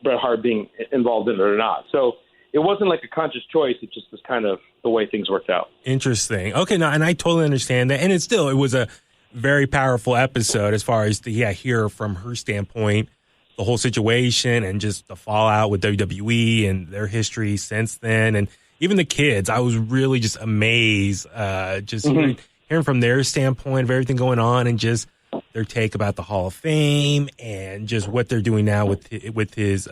Bret Hart being involved in it or not. So it wasn't like a conscious choice. It just was kind of the way things worked out. Interesting. Okay. No, and I totally understand that. And it was a very powerful episode as far as hear from her standpoint, the whole situation and just the fallout with WWE and their history since then. And even the kids, I was really just amazed, hearing from their standpoint of everything going on and just their take about the Hall of Fame and just what they're doing now with his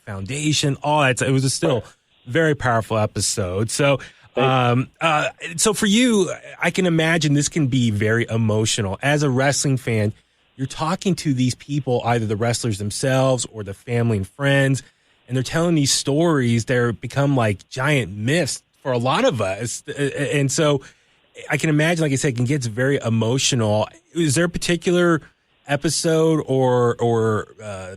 foundation, all that. It was still very powerful episode. So, so for you, I can imagine this can be very emotional. As a wrestling fan, you're talking to these people, either the wrestlers themselves or the family and friends, and they're telling these stories that become like giant myths for a lot of us. And so I can imagine, like I said, it can get very emotional. Is there a particular episode or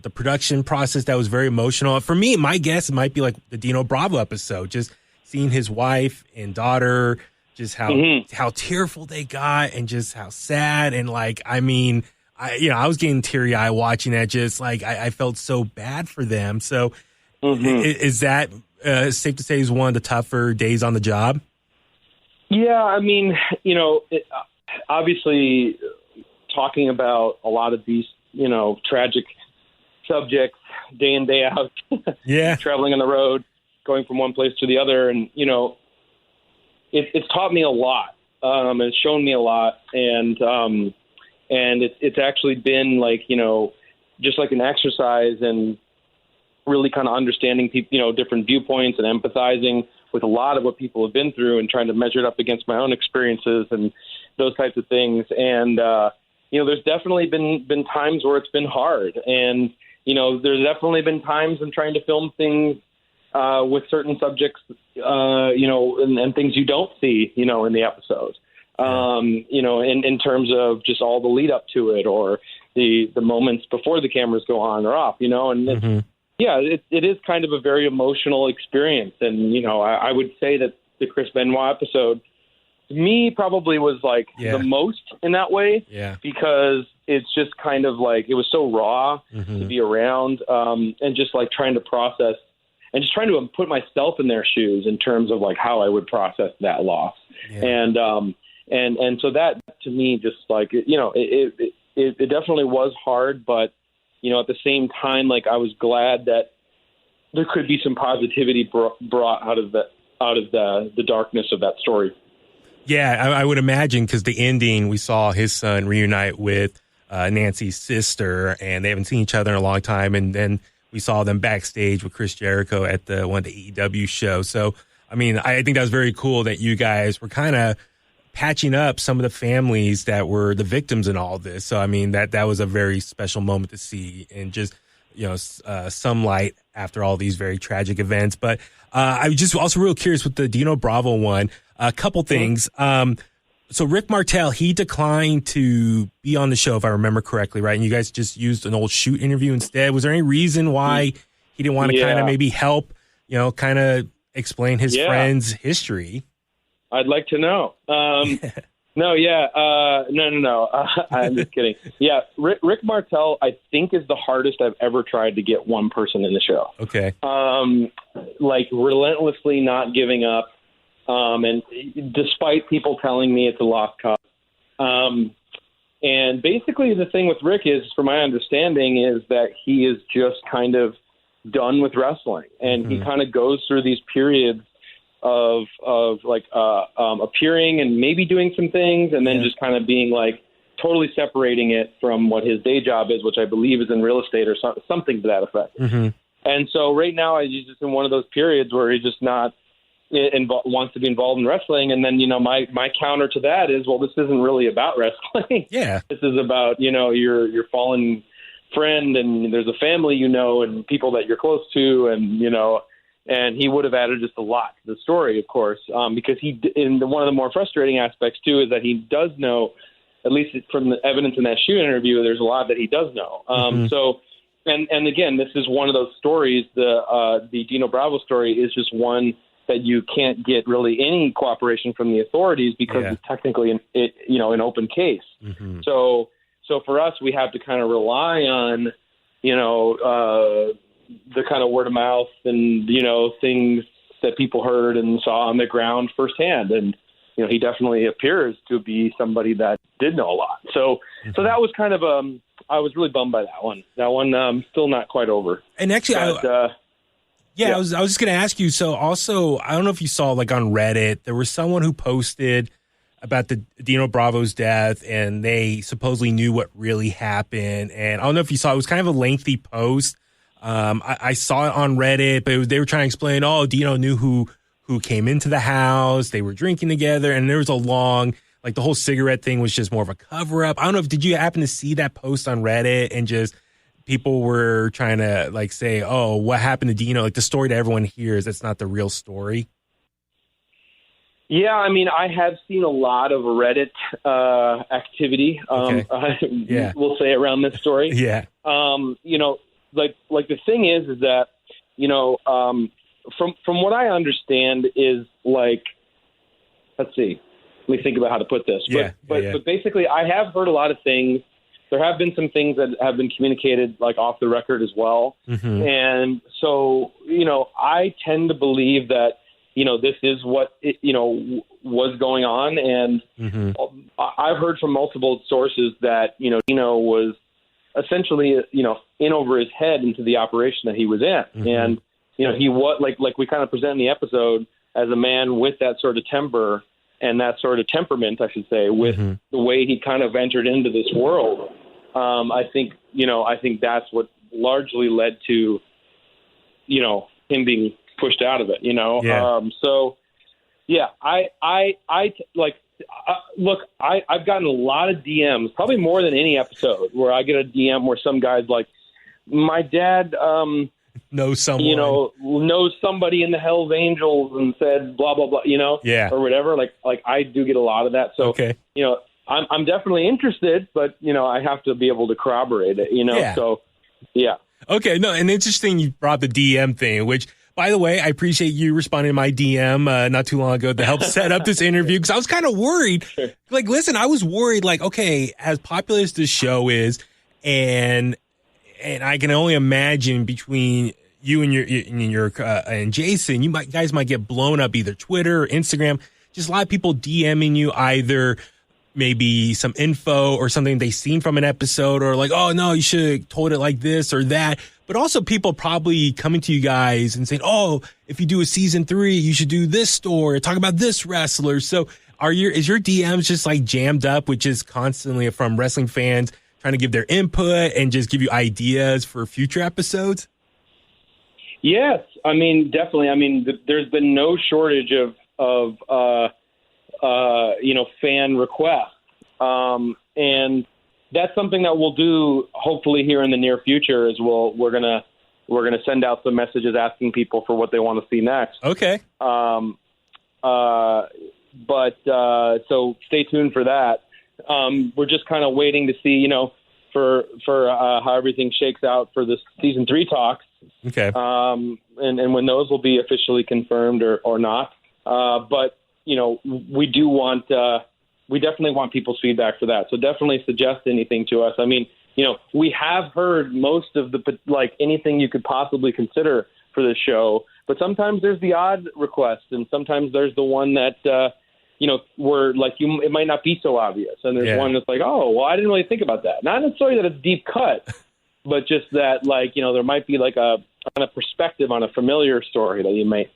the production process that was very emotional? For me, my guess, it might be like the Dino Bravo episode, just seeing his wife and daughter, just how tearful they got and just how sad. And like, I mean, I was getting teary-eyed watching that. Just like I felt so bad for them. So, is that safe to say is one of the tougher days on the job? Yeah, I mean, obviously, talking about a lot of these, tragic subjects day in day out. Traveling on the road, going from one place to the other, and it's taught me a lot. It's shown me a lot, and it's actually been like, just like an exercise and really kind of understanding people, different viewpoints and empathizing with a lot of what people have been through and trying to measure it up against my own experiences and those types of things. And, there's definitely been times where it's been hard. And, there's definitely been times in trying to film things with certain subjects, and things you don't see, in the episode. In terms of just all the lead up to it or the moments before the cameras go on or off, and it is kind of a very emotional experience. And, I would say that the Chris Benoit episode to me probably was like the most in that way, because it's just kind of like, it was so raw to be around, and just like trying to process and just trying to put myself in their shoes in terms of like how I would process that loss. And so that to me, just like, it definitely was hard, but, at the same time, like I was glad that there could be some positivity brought out of the darkness of that story. Yeah, I would imagine, because the ending, we saw his son reunite with Nancy's sister, and they haven't seen each other in a long time. And then we saw them backstage with Chris Jericho at one of the AEW shows. So, I mean, I think that was very cool that you guys were kind of patching up some of the families that were the victims in all this. So, I mean, that was a very special moment to see, and just, some light after all these very tragic events. But I was just also real curious with the Dino Bravo one, a couple things. So Rick Martel, he declined to be on the show, if I remember correctly, right? And you guys just used an old shoot interview instead. Was there any reason why he didn't want to kind of maybe help, kind of explain his friend's history? I'd like to know. No. I'm just kidding. Yeah, Rick Martel, I think, is the hardest I've ever tried to get one person in the show. Okay. Like relentlessly not giving up. And despite people telling me it's a lost cause, And basically the thing with Rick is, from my understanding, is that he is just kind of done with wrestling. And he kind of goes through these periods of like appearing and maybe doing some things, and then just kind of being like totally separating it from what his day job is, which I believe is in real estate or something to that effect. And so right now he's just in one of those periods where he's just not wants to be involved in wrestling. And then, my counter to that is, well, this isn't really about wrestling. Yeah. This is about, your fallen friend, and there's a family, and people that you're close to, and he would have added just a lot to the story, of course, because one of the more frustrating aspects too is that he does know, at least from the evidence in that shoot interview, there's a lot that he does know. So, and again, this is one of those stories. The Dino Bravo story is just one that you can't get really any cooperation from the authorities because it's technically an open case. So for us, we have to kind of rely on, the kind of word of mouth and, things that people heard and saw on the ground firsthand. And, he definitely appears to be somebody that did know a lot. So that was kind of, I was really bummed by that one. That one, still not quite over. And actually, I was just going to ask you. So also, I don't know if you saw, like on Reddit, there was someone who posted about the Dino Bravo's death, and they supposedly knew what really happened. And I don't know if you saw, it was kind of a lengthy post. I saw it on Reddit, but they were trying to explain, Dino knew who came into the house. They were drinking together, and there was a long, like the whole cigarette thing was just more of a cover up. I don't know if, did you happen to see that post on Reddit, and just people were trying to like say, what happened to Dino? Like the story that everyone hears, that's not the real story. Yeah, I mean, I have seen a lot of Reddit activity, we'll say, around this story. Yeah. Like the thing is that, from what I understand is, like, let's see, let me think about how to put this. But basically, I have heard a lot of things. There have been some things that have been communicated, like, off the record as well. And so, I tend to believe that, this is what, was going on. And I've heard from multiple sources that, Dino was essentially, in over his head into the operation that he was in. And, he was, like we kind of present in the episode, as a man with that sort of temper and that sort of temperament, I should say, with the way he kind of entered into this world. I think that's what largely led to, him being pushed out of it, look, I've gotten a lot of DMs, probably more than any episode, where I get a DM where some guy's like, my dad, knows someone, knows somebody in the Hell's Angels and said blah, blah, blah, or whatever. Like I do get a lot of that. So, I'm definitely interested, but, I have to be able to corroborate it, so, yeah. Okay. No, and interesting you brought the DM thing, which, by the way, I appreciate you responding to my DM not too long ago to help set up this interview, because I was kind of worried. Sure. Like, listen, I was worried, like, okay, as popular as this show is, and I can only imagine between you and Jason, you guys might get blown up, either Twitter or Instagram. Just a lot of people DMing you either maybe some info or something they seen from an episode, or like, oh no, you should have told it like this or that. But also people probably coming to you guys and saying, oh, if you do a season 3, you should do this story, talk about this wrestler. So is your DMs just like jammed up, which is constantly from wrestling fans trying to give their input and just give you ideas for future episodes? Yes. I mean, definitely. I mean, there's been no shortage of fan requests. And that's something that we'll do hopefully here in the near future, is we're going to send out some messages asking people for what they want to see next. Okay. So stay tuned for that. We're just kind of waiting to see, for how everything shakes out for this season 3 talks. Okay. And when those will be officially confirmed or not. But we do want, we definitely want people's feedback for that. So definitely suggest anything to us. I mean, we have heard most of anything you could possibly consider for this show, but sometimes there's the odd request, and sometimes there's the one that, where like it might not be so obvious. And there's one that's like, oh, well, I didn't really think about that. Not necessarily that it's deep cut, but just that like, there might be like a kind of perspective on a familiar story that you might,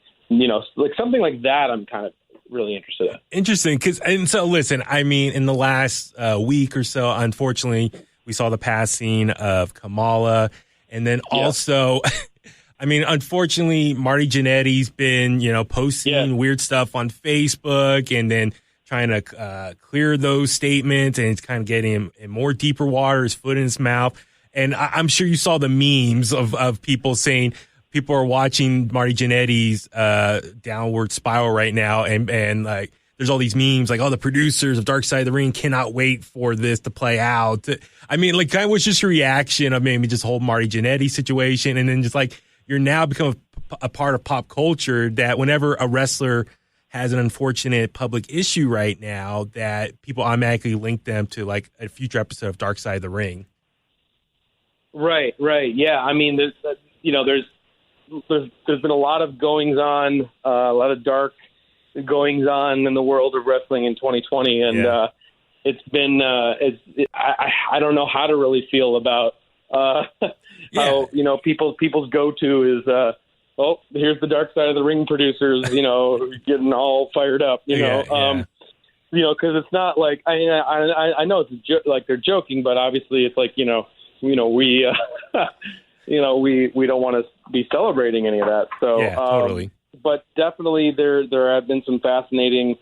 like something like that. I'm kind of really interested in. Interesting. So listen, I mean, in the last week or so, unfortunately, we saw the passing of Kamala. And then also, I mean, unfortunately, Marty Jannetty's been, posting weird stuff on Facebook and then trying to clear those statements. And it's kind of getting him in more deeper water, his foot in his mouth. And I'm sure you saw the memes of people saying people are watching Marty Jannetty's downward spiral right now. And like, there's all these memes like, oh, the producers of Dark Side of the Ring cannot wait for this to play out. I mean, like, kind of what's just your reaction of maybe just whole Marty Jannetty situation? And then just like, you're now become a part of pop culture that whenever a wrestler has an unfortunate public issue right now, that people automatically link them to like a future episode of Dark Side of the Ring. Right. Yeah. I mean, there's been a lot of goings on, a lot of dark goings on in the world of wrestling in 2020, and it's been I don't know how to really feel about how people's go-to is here's the Dark Side of the Ring producers getting all fired up because it's not like I know it's like they're joking, but obviously it's like we we don't want to be celebrating any of that. So totally. But definitely there have been some fascinating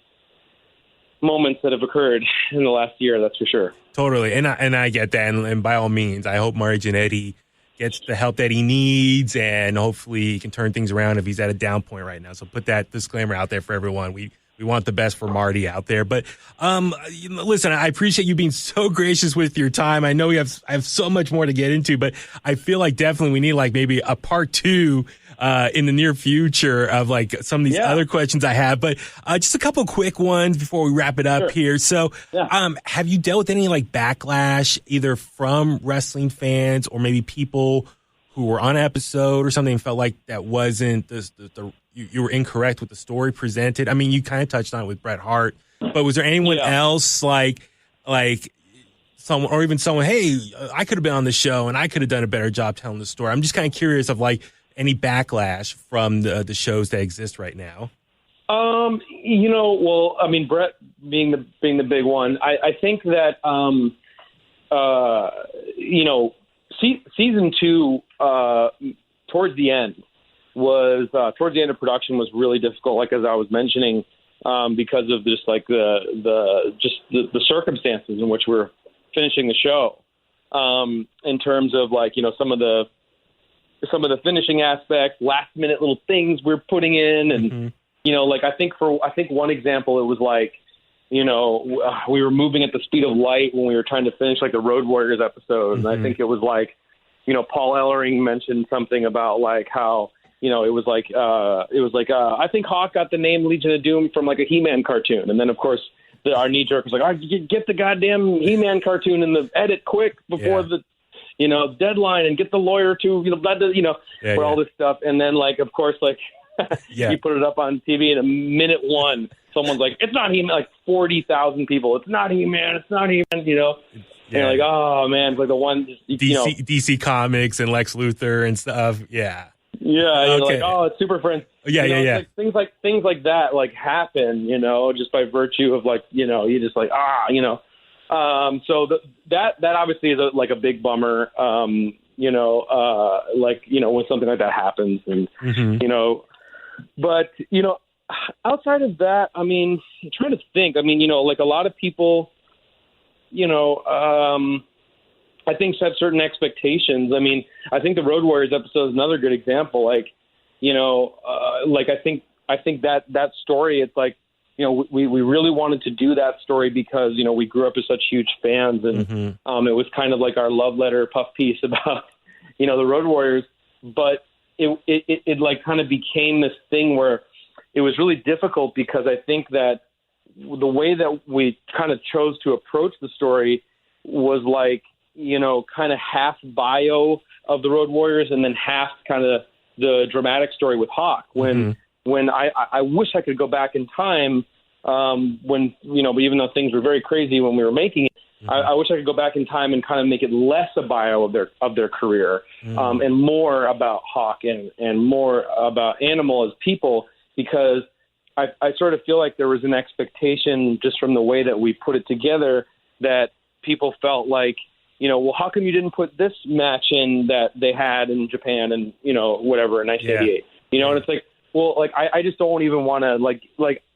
moments that have occurred in the last year, that's for sure. Totally. And I get that. And by all means, I hope Marty Jannetty gets the help that he needs, and hopefully he can turn things around if he's at a down point right now. So put that disclaimer out there for everyone. We want the best for Marty out there. But listen, I appreciate you being so gracious with your time. I know I have so much more to get into, but I feel like definitely we need like maybe a part 2 in the near future of like some of these other questions I have. But just a couple quick ones before we wrap it up here. So have you dealt with any like backlash either from wrestling fans or maybe people who were on an episode or something and felt like that wasn't you were incorrect with the story presented? I mean, you kind of touched on it with Bret Hart, but was there anyone else like someone or even someone, hey, I could have been on the show and I could have done a better job telling the story? I'm just kind of curious of like any backlash from the shows that exist right now. Well, I mean, Bret being the big one, I think that season 2 towards the end of production was really difficult, like as I was mentioning, because of just like the circumstances in which we're finishing the show, in terms of like some of the finishing aspects, last minute little things we're putting in, and like I think one example, it was like we were moving at the speed of light when we were trying to finish like the Road Warriors episode, and I think it was like Paul Ellering mentioned something about like how it was like I think Hawk got the name Legion of Doom from like a He-Man cartoon, and then of course our knee jerk was like, get the goddamn He-Man cartoon in the edit quick before the deadline, and get the lawyer to for all this stuff, and then like of course like you put it up on TV in a minute one, someone's like, it's not He-Man, like 40,000 people, it's not He-Man, and you're like, oh man, it's like the one DC Comics and Lex Luthor and stuff, you're like, oh, it's Super Friends. Like, things like that like happen, just by virtue of like, you just like, so that obviously is a big bummer, when something like that happens, and, but, outside of that, I mean, I'm trying to think, I mean, like a lot of people, I think set certain expectations. I mean, I think the Road Warriors episode is another good example. Like, like I think that story, it's like, we really wanted to do that story because, we grew up as such huge fans, and it was kind of like our love letter puff piece about, the Road Warriors. But it like kind of became this thing where it was really difficult, because I think that the way that we kind of chose to approach the story was like, kind of half bio of the Road Warriors and then half kind of the dramatic story with Hawk. When I wish I could go back in time when, but even though things were very crazy when we were making it, I wish I could go back in time and kind of make it less a bio of their career, and more about Hawk and more about Animal as people, because I sort of feel like there was an expectation just from the way that we put it together that people felt like, well, how come you didn't put this match in that they had in Japan and, whatever, in 1988, and it's like, well, like, I just don't even want to, like,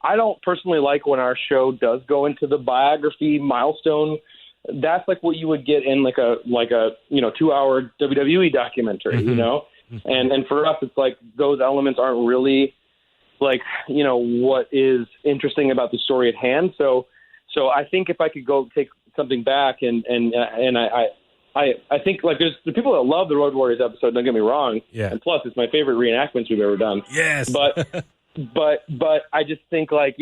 I don't personally like when our show does go into the biography milestone. That's like what you would get in like a 2-hour WWE documentary, and for us, it's like those elements aren't really like, what is interesting about the story at hand. So I think if I could go take something back and I think, like, there's the people that love the Road Warriors episode, don't get me wrong. Yeah. And plus, it's my favorite reenactments we've ever done. Yes. But I just think, like,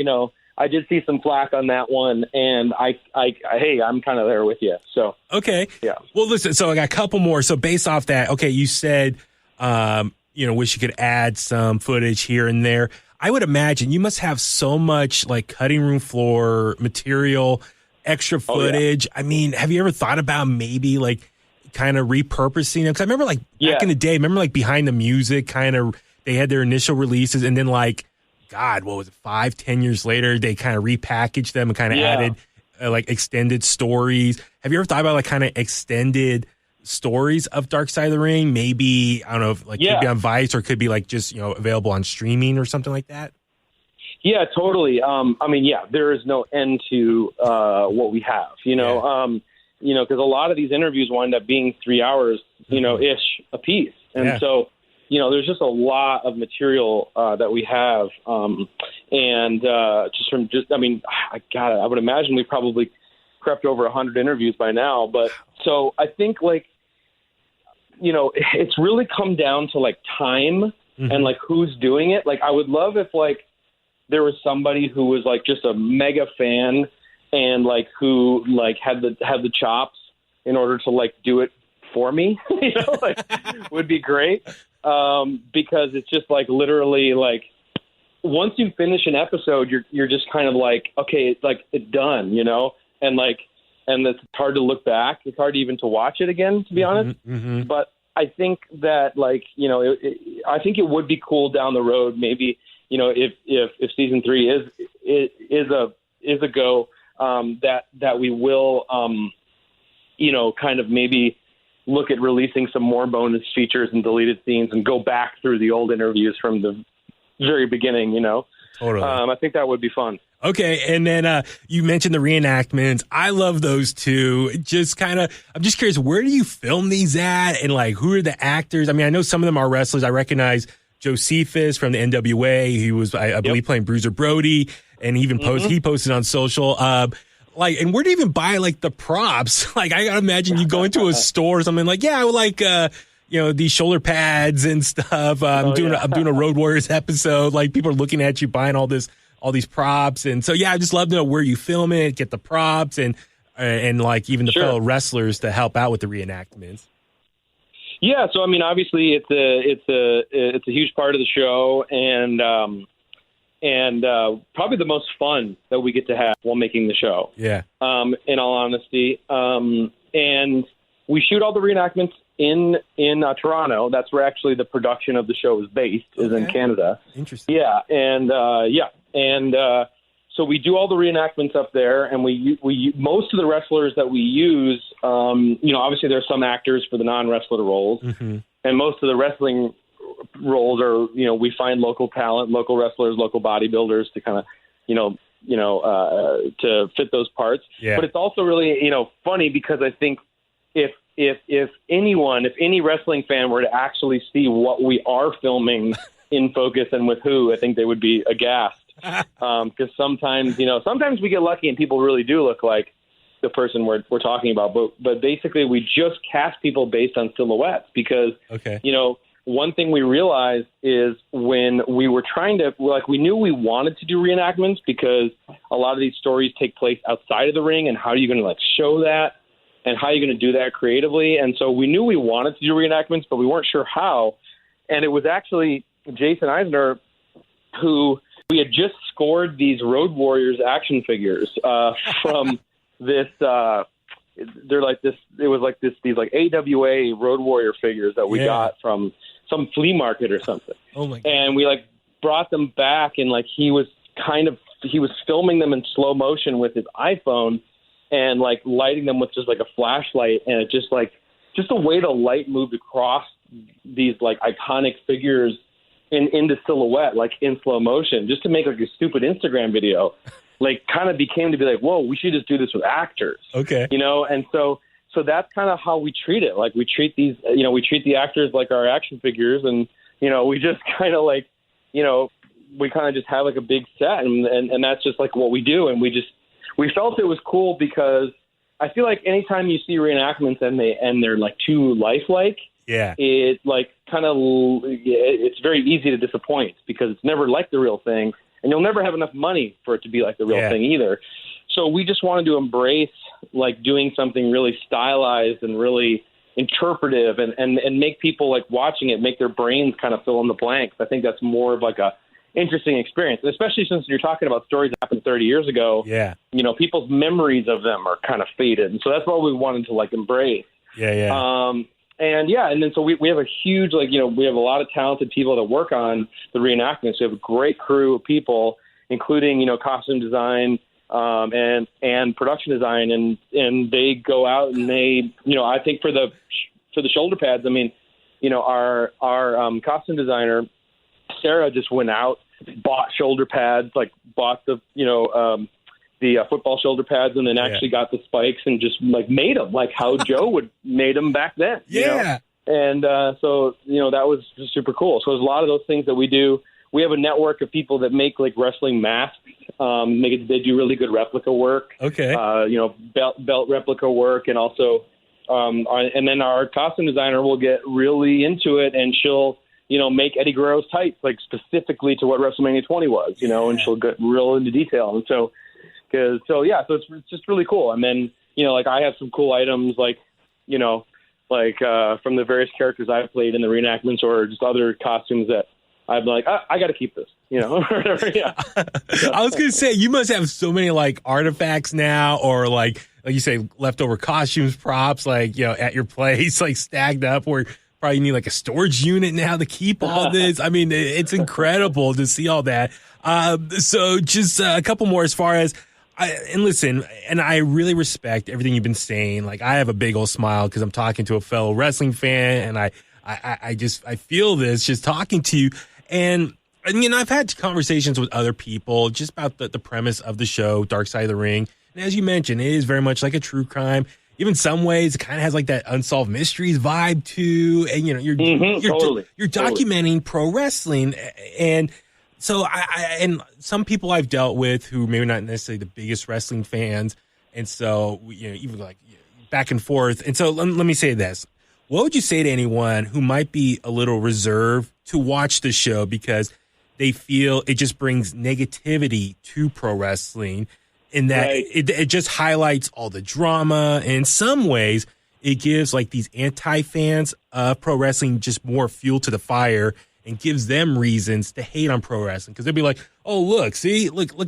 I did see some flack on that one, and hey, I'm kind of there with you. So okay. Yeah. Well, listen, so I got a couple more. So based off that, okay, you said, wish you could add some footage here and there. I would imagine you must have so much, like, cutting room floor material, extra footage. I mean, have you ever thought about maybe, like, kind of repurposing them? Because I remember, like, back in the day, like, Behind the Music, kind of, they had their initial releases, and then, like, God, what was it, 5-10 years later, they kind of repackaged them and kind of added, like, extended stories. Have you ever thought about, like, kind of extended stories of Dark Side of the Ring? Maybe, I don't know, if, like, could be on Vice or could be, like, just, available on streaming or something like that? Yeah, totally. I mean, there is no end to what we have, because a lot of these interviews wind up being 3 hours, ish a piece. And so, there's just a lot of material that we have. I would imagine we probably crept over 100 interviews by now. But so I think, like, it's really come down to, like, time and, like, who's doing it. Like, I would love if, like, there was somebody who was, like, just a mega fan and, like, who, like, had the chops in order to, like, do it for me, would be great. Because it's just, like, literally, like, once you finish an episode, you're just kind of like, okay, it's like, it's done, and it's hard to look back. It's hard even to watch it again, to be honest. Mm-hmm. But I think that, like, I think it would be cool down the road, maybe, if season 3 is a go, that we will, kind of maybe look at releasing some more bonus features and deleted scenes and go back through the old interviews from the very beginning, Totally. I think that would be fun. Okay, and then you mentioned the reenactments. I love those too. I'm just curious, where do you film these at, and, like, who are the actors? I mean, I know some of them are wrestlers. I recognize Josephus from the NWA. He was, I believe, playing Bruiser Brody, and he even posted on social. And where do you even buy, like, the props? Like, I gotta imagine you go into a store or something, like, I would like, these shoulder pads and stuff. I'm doing a Road Warriors episode. Like, people are looking at you buying all these props. And so, I just love to know where you film it, get the props, and like, even the fellow wrestlers to help out with the reenactments. Yeah. So, I mean, obviously it's a huge part of the show, and probably the most fun that we get to have while making the show. Yeah. In all honesty. And we shoot all the reenactments in Toronto. That's where actually the production of the show is based, is in Canada. Interesting. Yeah. And so we do all the reenactments up there, and we most of the wrestlers that we use, obviously there's some actors for the non-wrestler roles, and most of the wrestling roles are, we find local talent, local wrestlers, local bodybuilders to kind of, to fit those parts. Yeah. But it's also really, funny, because I think if any wrestling fan were to actually see what we are filming in focus and with who, I think they would be aghast. Because sometimes we get lucky and people really do look like the person we're talking about. But basically we just cast people based on silhouettes, because, one thing we realized is when we were trying to, like, we knew we wanted to do reenactments because a lot of these stories take place outside of the ring, and how are you going to, like, show that, and how are you going to do that creatively? And so we knew we wanted to do reenactments, but we weren't sure how. And it was actually Jason Eisner who we had just scored these Road Warriors action figures from this. They're like this. It was like these like AWA Road Warrior figures that we got from some flea market or something. Oh my God. And we like brought them back, and like he was filming them in slow motion with his iPhone and like lighting them with just like a flashlight, and it just the way the light moved across these like iconic figures into silhouette, like in slow motion, just to make like a stupid Instagram video, like kind of became to be like, whoa, we should just do this with actors. Okay. You know, and so that's kind of how we treat it. Like we treat these, you know, we treat the actors like our action figures, and, you know, we just kind of like, you know, we kind of just have like a big set, and that's just like what we do. And we felt it was cool because I feel like anytime you see reenactments and they're like too lifelike, it like kind of, it's very easy to disappoint because it's never like the real thing, and you'll never have enough money for it to be like the real thing either. So we just wanted to embrace like doing something really stylized and really interpretive, and make people like watching it, make their brains kind of fill in the blanks. I think that's more of like a interesting experience, and especially since you're talking about stories that happened 30 years ago. Yeah, you know, people's memories of them are kind of faded, and so that's what we wanted to like embrace. And then so we have a huge, like, you know, we have a lot of talented people that work on the reenactments. We have a great crew of people, including, you know, costume design and production design, and they go out and they, you know, I think for the shoulder pads, I mean, you know, our costume designer Sarah just went out, bought shoulder pads, like bought the, you know, the football shoulder pads, and then actually got the spikes and just like made them like how Joe would made them back then. You know? And so, you know, that was just super cool. So there's a lot of those things that we do. We have a network of people that make like wrestling masks. They do really good replica work. Okay. You know, belt replica work, and also, and then our costume designer will get really into it, and she'll, you know, make Eddie Guerrero's tights like specifically to what WrestleMania 20 was, you know, and she'll get real into detail. And so it's just really cool. And then, you know, like I have some cool items, like, you know, like from the various characters I've played in the reenactments, or just other costumes that I'm like, I got to keep this, you know. I was gonna say, you must have so many like artifacts now, or like you say, leftover costumes, props, like, you know, at your place, like stacked up, or probably need like a storage unit now to keep all this. I mean, it's incredible to see all that. So just a couple more as far as, and listen, and I really respect everything you've been saying. Like, I have a big old smile because I'm talking to a fellow wrestling fan, and I feel this just talking to you. And you know, I've had conversations with other people just about the premise of the show, Dark Side of the Ring. And as you mentioned, it is very much like a true crime. Even some ways, it kind of has like that Unsolved Mysteries vibe too. And, you know, you're documenting pro wrestling. And so and some people I've dealt with who maybe not necessarily the biggest wrestling fans. And so, you know, even like back and forth. And so let me say this. What would you say to anyone who might be a little reserved to watch the show because they feel it just brings negativity to pro wrestling, in that it just highlights all the drama, and in some ways it gives like these anti-fans of pro wrestling just more fuel to the fire and gives them reasons to hate on pro wrestling, because they'll be like, oh, look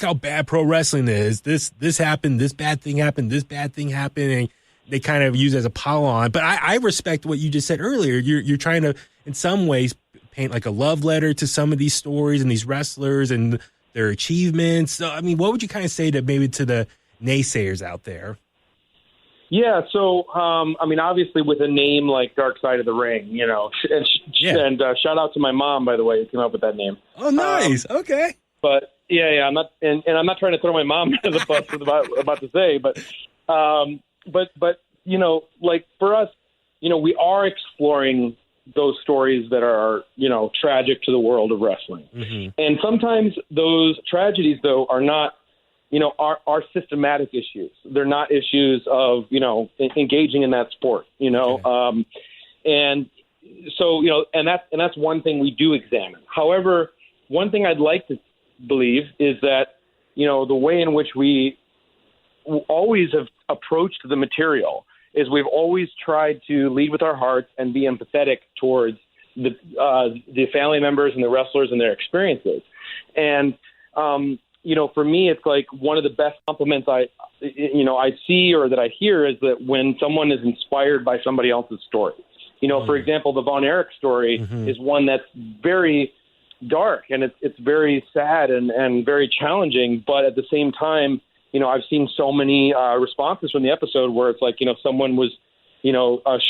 how bad pro wrestling is. This happened, this bad thing happened, this bad thing happened, and they kind of use it as a pile on. But I respect what you just said earlier. You're trying to, in some ways, paint like a love letter to some of these stories and these wrestlers and their achievements. So, I mean, what would you kind of say to maybe to the naysayers out there? Yeah, so, I mean, obviously with a name like Dark Side of the Ring, you know, and shout out to my mom, by the way, who came up with that name. Oh, nice. Okay. But, I'm not, and I'm not trying to throw my mom under the bus with about to say, but, you know, like for us, you know, we are exploring those stories that are, you know, tragic to the world of wrestling. Mm-hmm. And sometimes those tragedies, though, are not, you know, are systematic issues. They're not issues of, you know, engaging in that sport, you know. Okay. And so, you know, and that's one thing we do examine. However, one thing I'd like to believe is that, you know, the way in which we always have approached the material is we've always tried to lead with our hearts and be empathetic towards the family members and the wrestlers and their experiences. And For me, it's like one of the best compliments I see or that I hear is that when someone is inspired by somebody else's story. For example, the Von Erich story is one that's very dark and it's very sad and very challenging. But at the same time, I've seen so many responses from the episode where it's like, someone was,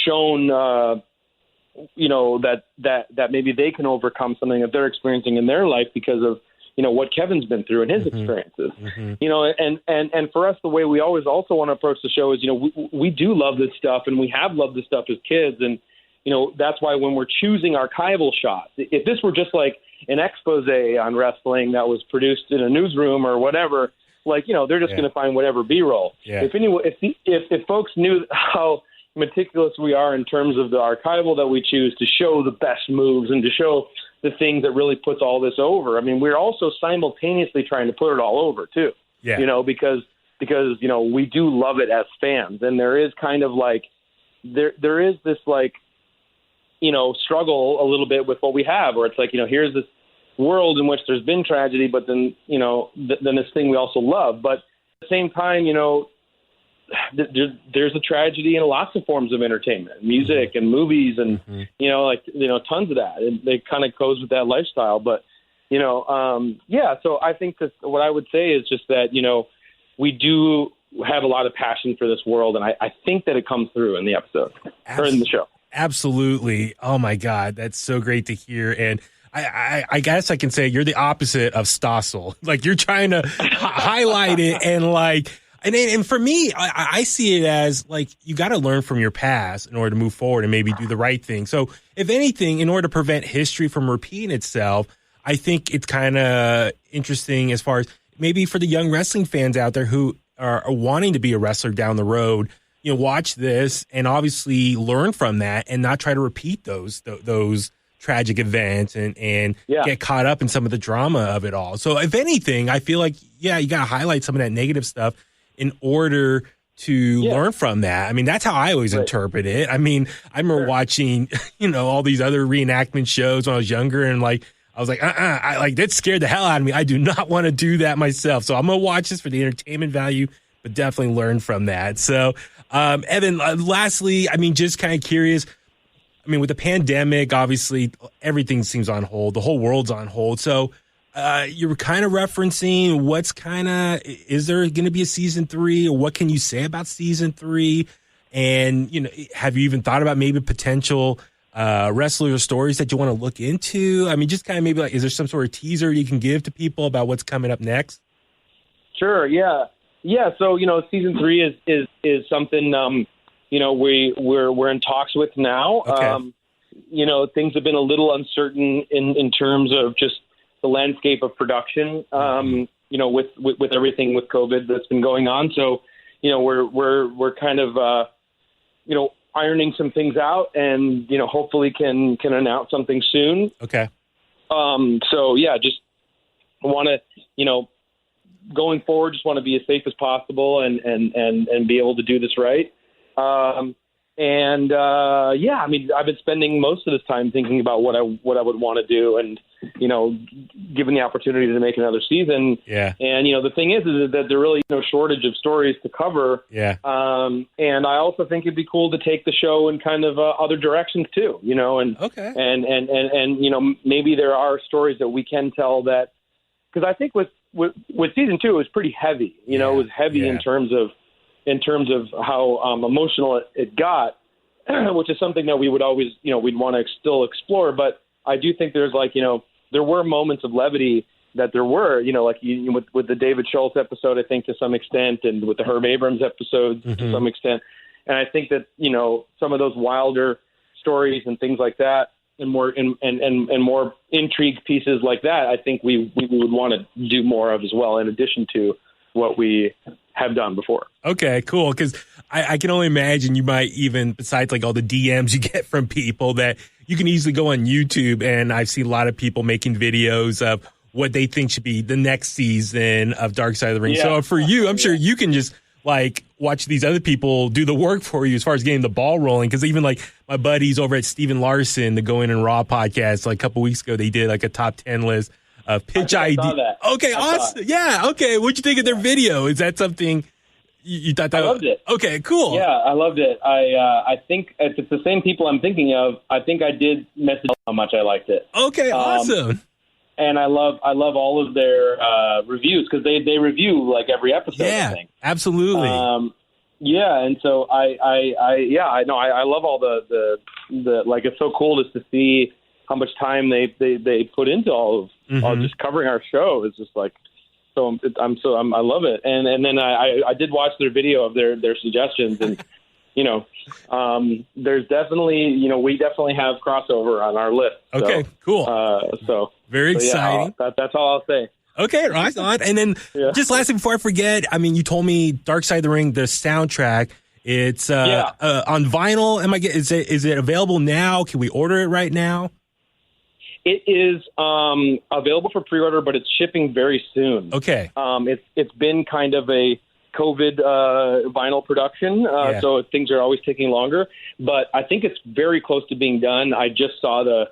shown, that maybe they can overcome something that they're experiencing in their life because of, what Kevin's been through in his experiences, and for us, the way we always also want to approach the show is, we do love this stuff and we have loved this stuff as kids. And, that's why when we're choosing archival shots, if this were just like an expose on wrestling that was produced in a newsroom or whatever, like, they're just going to find whatever B-roll. Yeah. If folks knew how meticulous we are in terms of the archival that we choose to show the best moves and to show the things that really puts all this over. I mean, we're also simultaneously trying to put it all over too, because we do love it as fans. And there is kind of like, there is this like, struggle a little bit with what we have, where it's like, here's this world in which there's been tragedy, but then, then this thing we also love. But at the same time, there's a tragedy in lots of forms of entertainment, music and movies and, tons of that. And it kind of goes with that lifestyle. But, so I think that what I would say is just that, we do have a lot of passion for this world. And I think that it comes through in the episode or in the show. Absolutely. Oh my God. That's so great to hear. And I guess I can say you're the opposite of Stossel. Like you're trying to highlight it and for me, I see it as like you got to learn from your past in order to move forward and maybe do the right thing. So if anything, in order to prevent history from repeating itself, I think it's kind of interesting as far as maybe for the young wrestling fans out there who are wanting to be a wrestler down the road, watch this and obviously learn from that and not try to repeat those tragic events and get caught up in some of the drama of it all. So if anything, I feel like, you got to highlight some of that negative stuff in order to learn from that. I mean, that's how I always interpret it. I mean, I remember watching, all these other reenactment shows when I was younger and I was like, that scared the hell out of me. I do not want to do that myself. So I'm going to watch this for the entertainment value, but definitely learn from that. So, Evan, lastly, I mean, just kind of curious. I mean, with the pandemic, obviously everything seems on hold. The whole world's on hold. So you were kind of referencing is there going to be a season 3 or what can you say about season 3? And, have you even thought about maybe potential wrestlers or stories that you want to look into? I mean, just kind of maybe is there some sort of teaser you can give to people about what's coming up next? Sure. Yeah. Yeah. So, season 3 is something, we're in talks with now. Okay. Things have been a little uncertain in terms of just the landscape of production, with everything with COVID that's been going on. So, we're kind of, ironing some things out and, hopefully can announce something soon. Okay. Just want to, going forward, just want to be as safe as possible and be able to do this right. I mean, I've been spending most of this time thinking about what I would want to do and, given the opportunity to make another season. Yeah. And, the thing is that there really is no shortage of stories to cover. Yeah. And I also think it'd be cool to take the show in kind of other directions too, and, okay. And maybe there are stories that we can tell that, because I think with season 2, it was pretty heavy, it was heavy in terms of how emotional it got, which is something that we would always, we'd want to still explore. But I do think there's there were moments of levity that there were, with the David Schultz episode, I think to some extent, and with the Herb Abrams episodes to some extent. And I think that, some of those wilder stories and things like that and more and more intrigue pieces like that, I think we would want to do more of as well, in addition to what we have done before. Okay, cool. Because I can only imagine you might even, besides all the DMs you get from people, that you can easily go on YouTube, and I've seen a lot of people making videos of what they think should be the next season of Dark Side of the Ring. Yeah. So for you, I'm sure you can just watch these other people do the work for you as far as getting the ball rolling. Because even my buddies over at Steven Larson, the Going in Raw podcast, a couple weeks ago, they did a top 10 list Pitch ID. I saw that. Okay, awesome. Yeah, okay. What'd you think of their video? Is that something you thought that? I loved it. Okay, cool. Yeah, I loved it. I think if it's the same people I'm thinking of, I think I did message how much I liked it. Okay, awesome. And I love all of their reviews because they review like every episode. Yeah, I think. Absolutely. Yeah, and so I love all the like it's so cool just to see how much time they put into all just covering our show. It's just like I love it. And then I did watch their video of their suggestions, and there's definitely we definitely have crossover on our list. Okay, cool. So very exciting. That's all I'll say. Okay, right on. And then just lastly, before I forget, I mean, you told me Dark Side of the Ring, the soundtrack. It's on vinyl. Is it available now? Can we order it right now? It is available for pre-order, but it's shipping very soon. Okay. It's been kind of a COVID vinyl production, so things are always taking longer. But I think it's very close to being done. I just saw the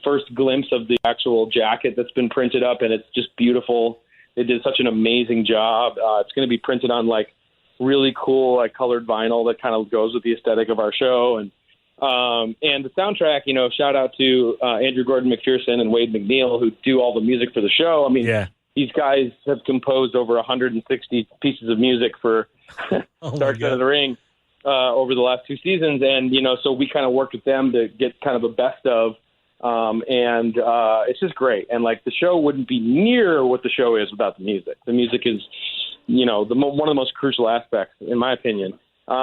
first glimpse of the actual jacket that's been printed up, and it's just beautiful. They did such an amazing job. It's going to be printed on like really cool like colored vinyl that kind of goes with the aesthetic of our show, and the soundtrack. Shout out to Andrew Gordon McPherson and Wade McNeil who do all the music for the show. I mean, these guys have composed over 160 pieces of music for Dark Side of the Ring over the last 2 seasons, and so we kind of worked with them to get kind of a best of. And it's just great. And like the show wouldn't be near what the show is without the music. The music is, one of the most crucial aspects, in my opinion. So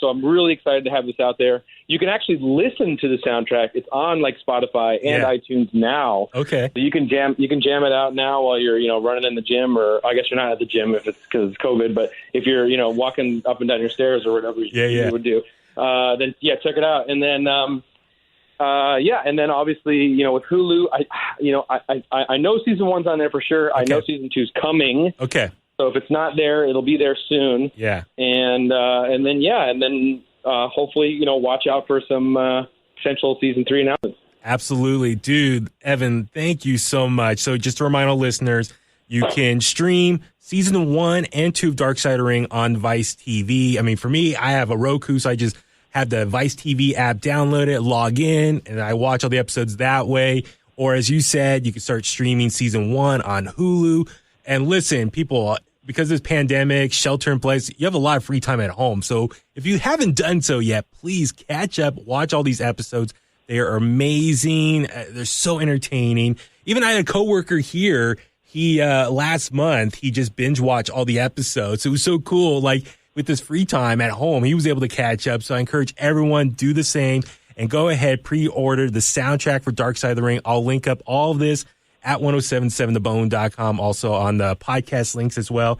I'm really excited to have this out there. You can actually listen to the soundtrack. It's on like Spotify and iTunes now. Okay. So you can jam it out now while you're, running in the gym, or I guess you're not at the gym if it's because it's COVID, but if you're, walking up and down your stairs or whatever you would do, then check it out. And then, and then obviously, with Hulu, I know season 1's on there for sure. Okay. I know season 2's coming. Okay. So if it's not there, it'll be there soon. Yeah. And then hopefully, watch out for some potential season 3 announcements. Absolutely. Dude, Evan, thank you so much. So just to remind our listeners, you can stream season 1 and 2 of Dark Side of the Ring on Vice TV. I mean, for me, I have a Roku, so I just have the Vice TV app downloaded, log in, and I watch all the episodes that way. Or as you said, you can start streaming season 1 on Hulu. And listen, people, because of this pandemic, shelter in place, you have a lot of free time at home. So if you haven't done so yet, please catch up, watch all these episodes. They are amazing. They're so entertaining. Even I had a coworker here. He last month, he just binge watched all the episodes. It was so cool. Like with this free time at home, he was able to catch up. So I encourage everyone, do the same and go ahead, pre-order the soundtrack for Dark Side of the Ring. I'll link up all of this at 1077thebone.com, also on the podcast links as well.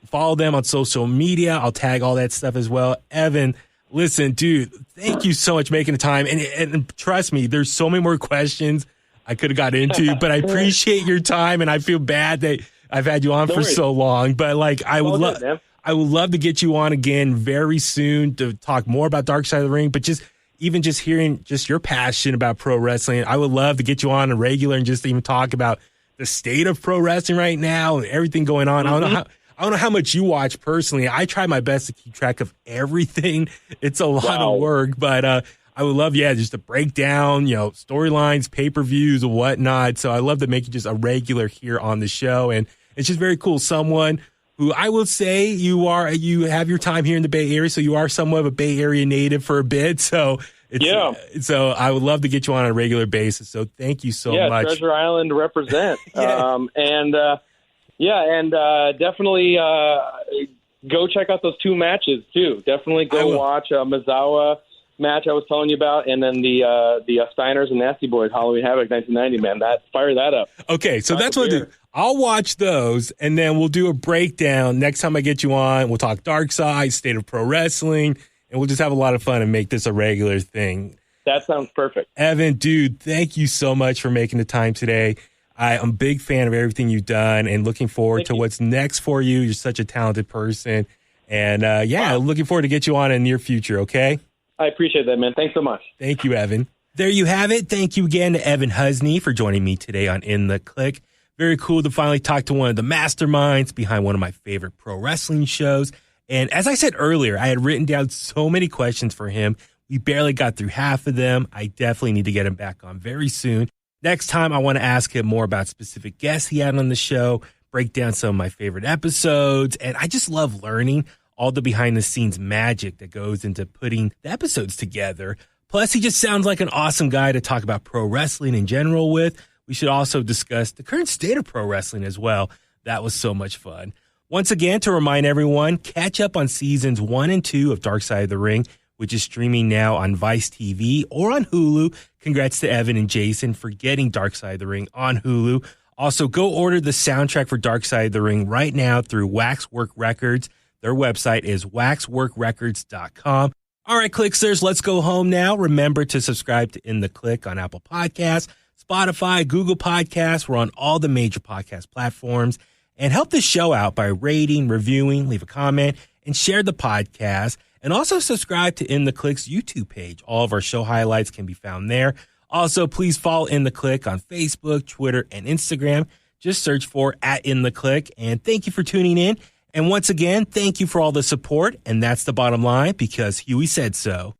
Follow them on social media. I'll tag all that stuff as well. Evan, listen, dude, thank you so much for making the time. And trust me, there's so many more questions I could have got into, but I appreciate your time, and I feel bad that I've had you on for so long. But like, I would love to get you on again very soon to talk more about Dark Side of the Ring, but just hearing just your passion about pro wrestling. I would love to get you on a regular and just even talk about the state of pro wrestling right now and everything going on. Mm-hmm. I don't know how much you watch personally. I try my best to keep track of everything. It's a lot of work, but I would love, just to break down, storylines, pay-per-views, and whatnot. So I love to make you just a regular here on the show. And it's just very cool. Someone who I will say you have your time here in the Bay Area, so you are somewhat of a Bay Area native for a bit. So so I would love to get you on a regular basis. So thank you so much. Treasure Island represent. Definitely go check out those 2 matches too. Definitely go watch Mizawa match I was telling you about, and then the Steiners and Nasty Boys Halloween Havoc 1990. Man, fire that up. Okay, so that's what I'll do. I'll watch those, and then we'll do a breakdown next time I get you on. We'll talk Dark Side, State of Pro Wrestling, and we'll just have a lot of fun and make this a regular thing. That sounds perfect. Evan, dude, thank you so much for making the time today. I'm a big fan of everything you've done and looking forward to what's next for you. You're such a talented person. And, looking forward to get you on in the near future, okay? I appreciate that, man. Thanks so much. Thank you, Evan. There you have it. Thank you again to Evan Husney for joining me today on In The Kliq. Very cool to finally talk to one of the masterminds behind one of my favorite pro wrestling shows. And as I said earlier, I had written down so many questions for him. We barely got through half of them. I definitely need to get him back on very soon. Next time, I want to ask him more about specific guests he had on the show, break down some of my favorite episodes. And I just love learning all the behind the scenes magic that goes into putting the episodes together. Plus, he just sounds like an awesome guy to talk about pro wrestling in general with. We should also discuss the current state of pro wrestling as well. That was so much fun. Once again, to remind everyone, catch up on seasons 1 and 2 of Dark Side of the Ring, which is streaming now on Vice TV or on Hulu. Congrats to Evan and Jason for getting Dark Side of the Ring on Hulu. Also, go order the soundtrack for Dark Side of the Ring right now through Waxwork Records. Their website is waxworkrecords.com. All right, Kliqsters, let's go home now. Remember to subscribe to In The Kliq on Apple Podcasts, Spotify, Google Podcasts. We're on all the major podcast platforms. And help the show out by rating, reviewing, leave a comment, and share the podcast. And also subscribe to In The Kliq's YouTube page. All of our show highlights can be found there. Also, please follow In The Kliq on Facebook, Twitter, and Instagram. Just search for @InTheKliq. And thank you for tuning in. And once again, thank you for all the support. And that's the bottom line because Huey said so.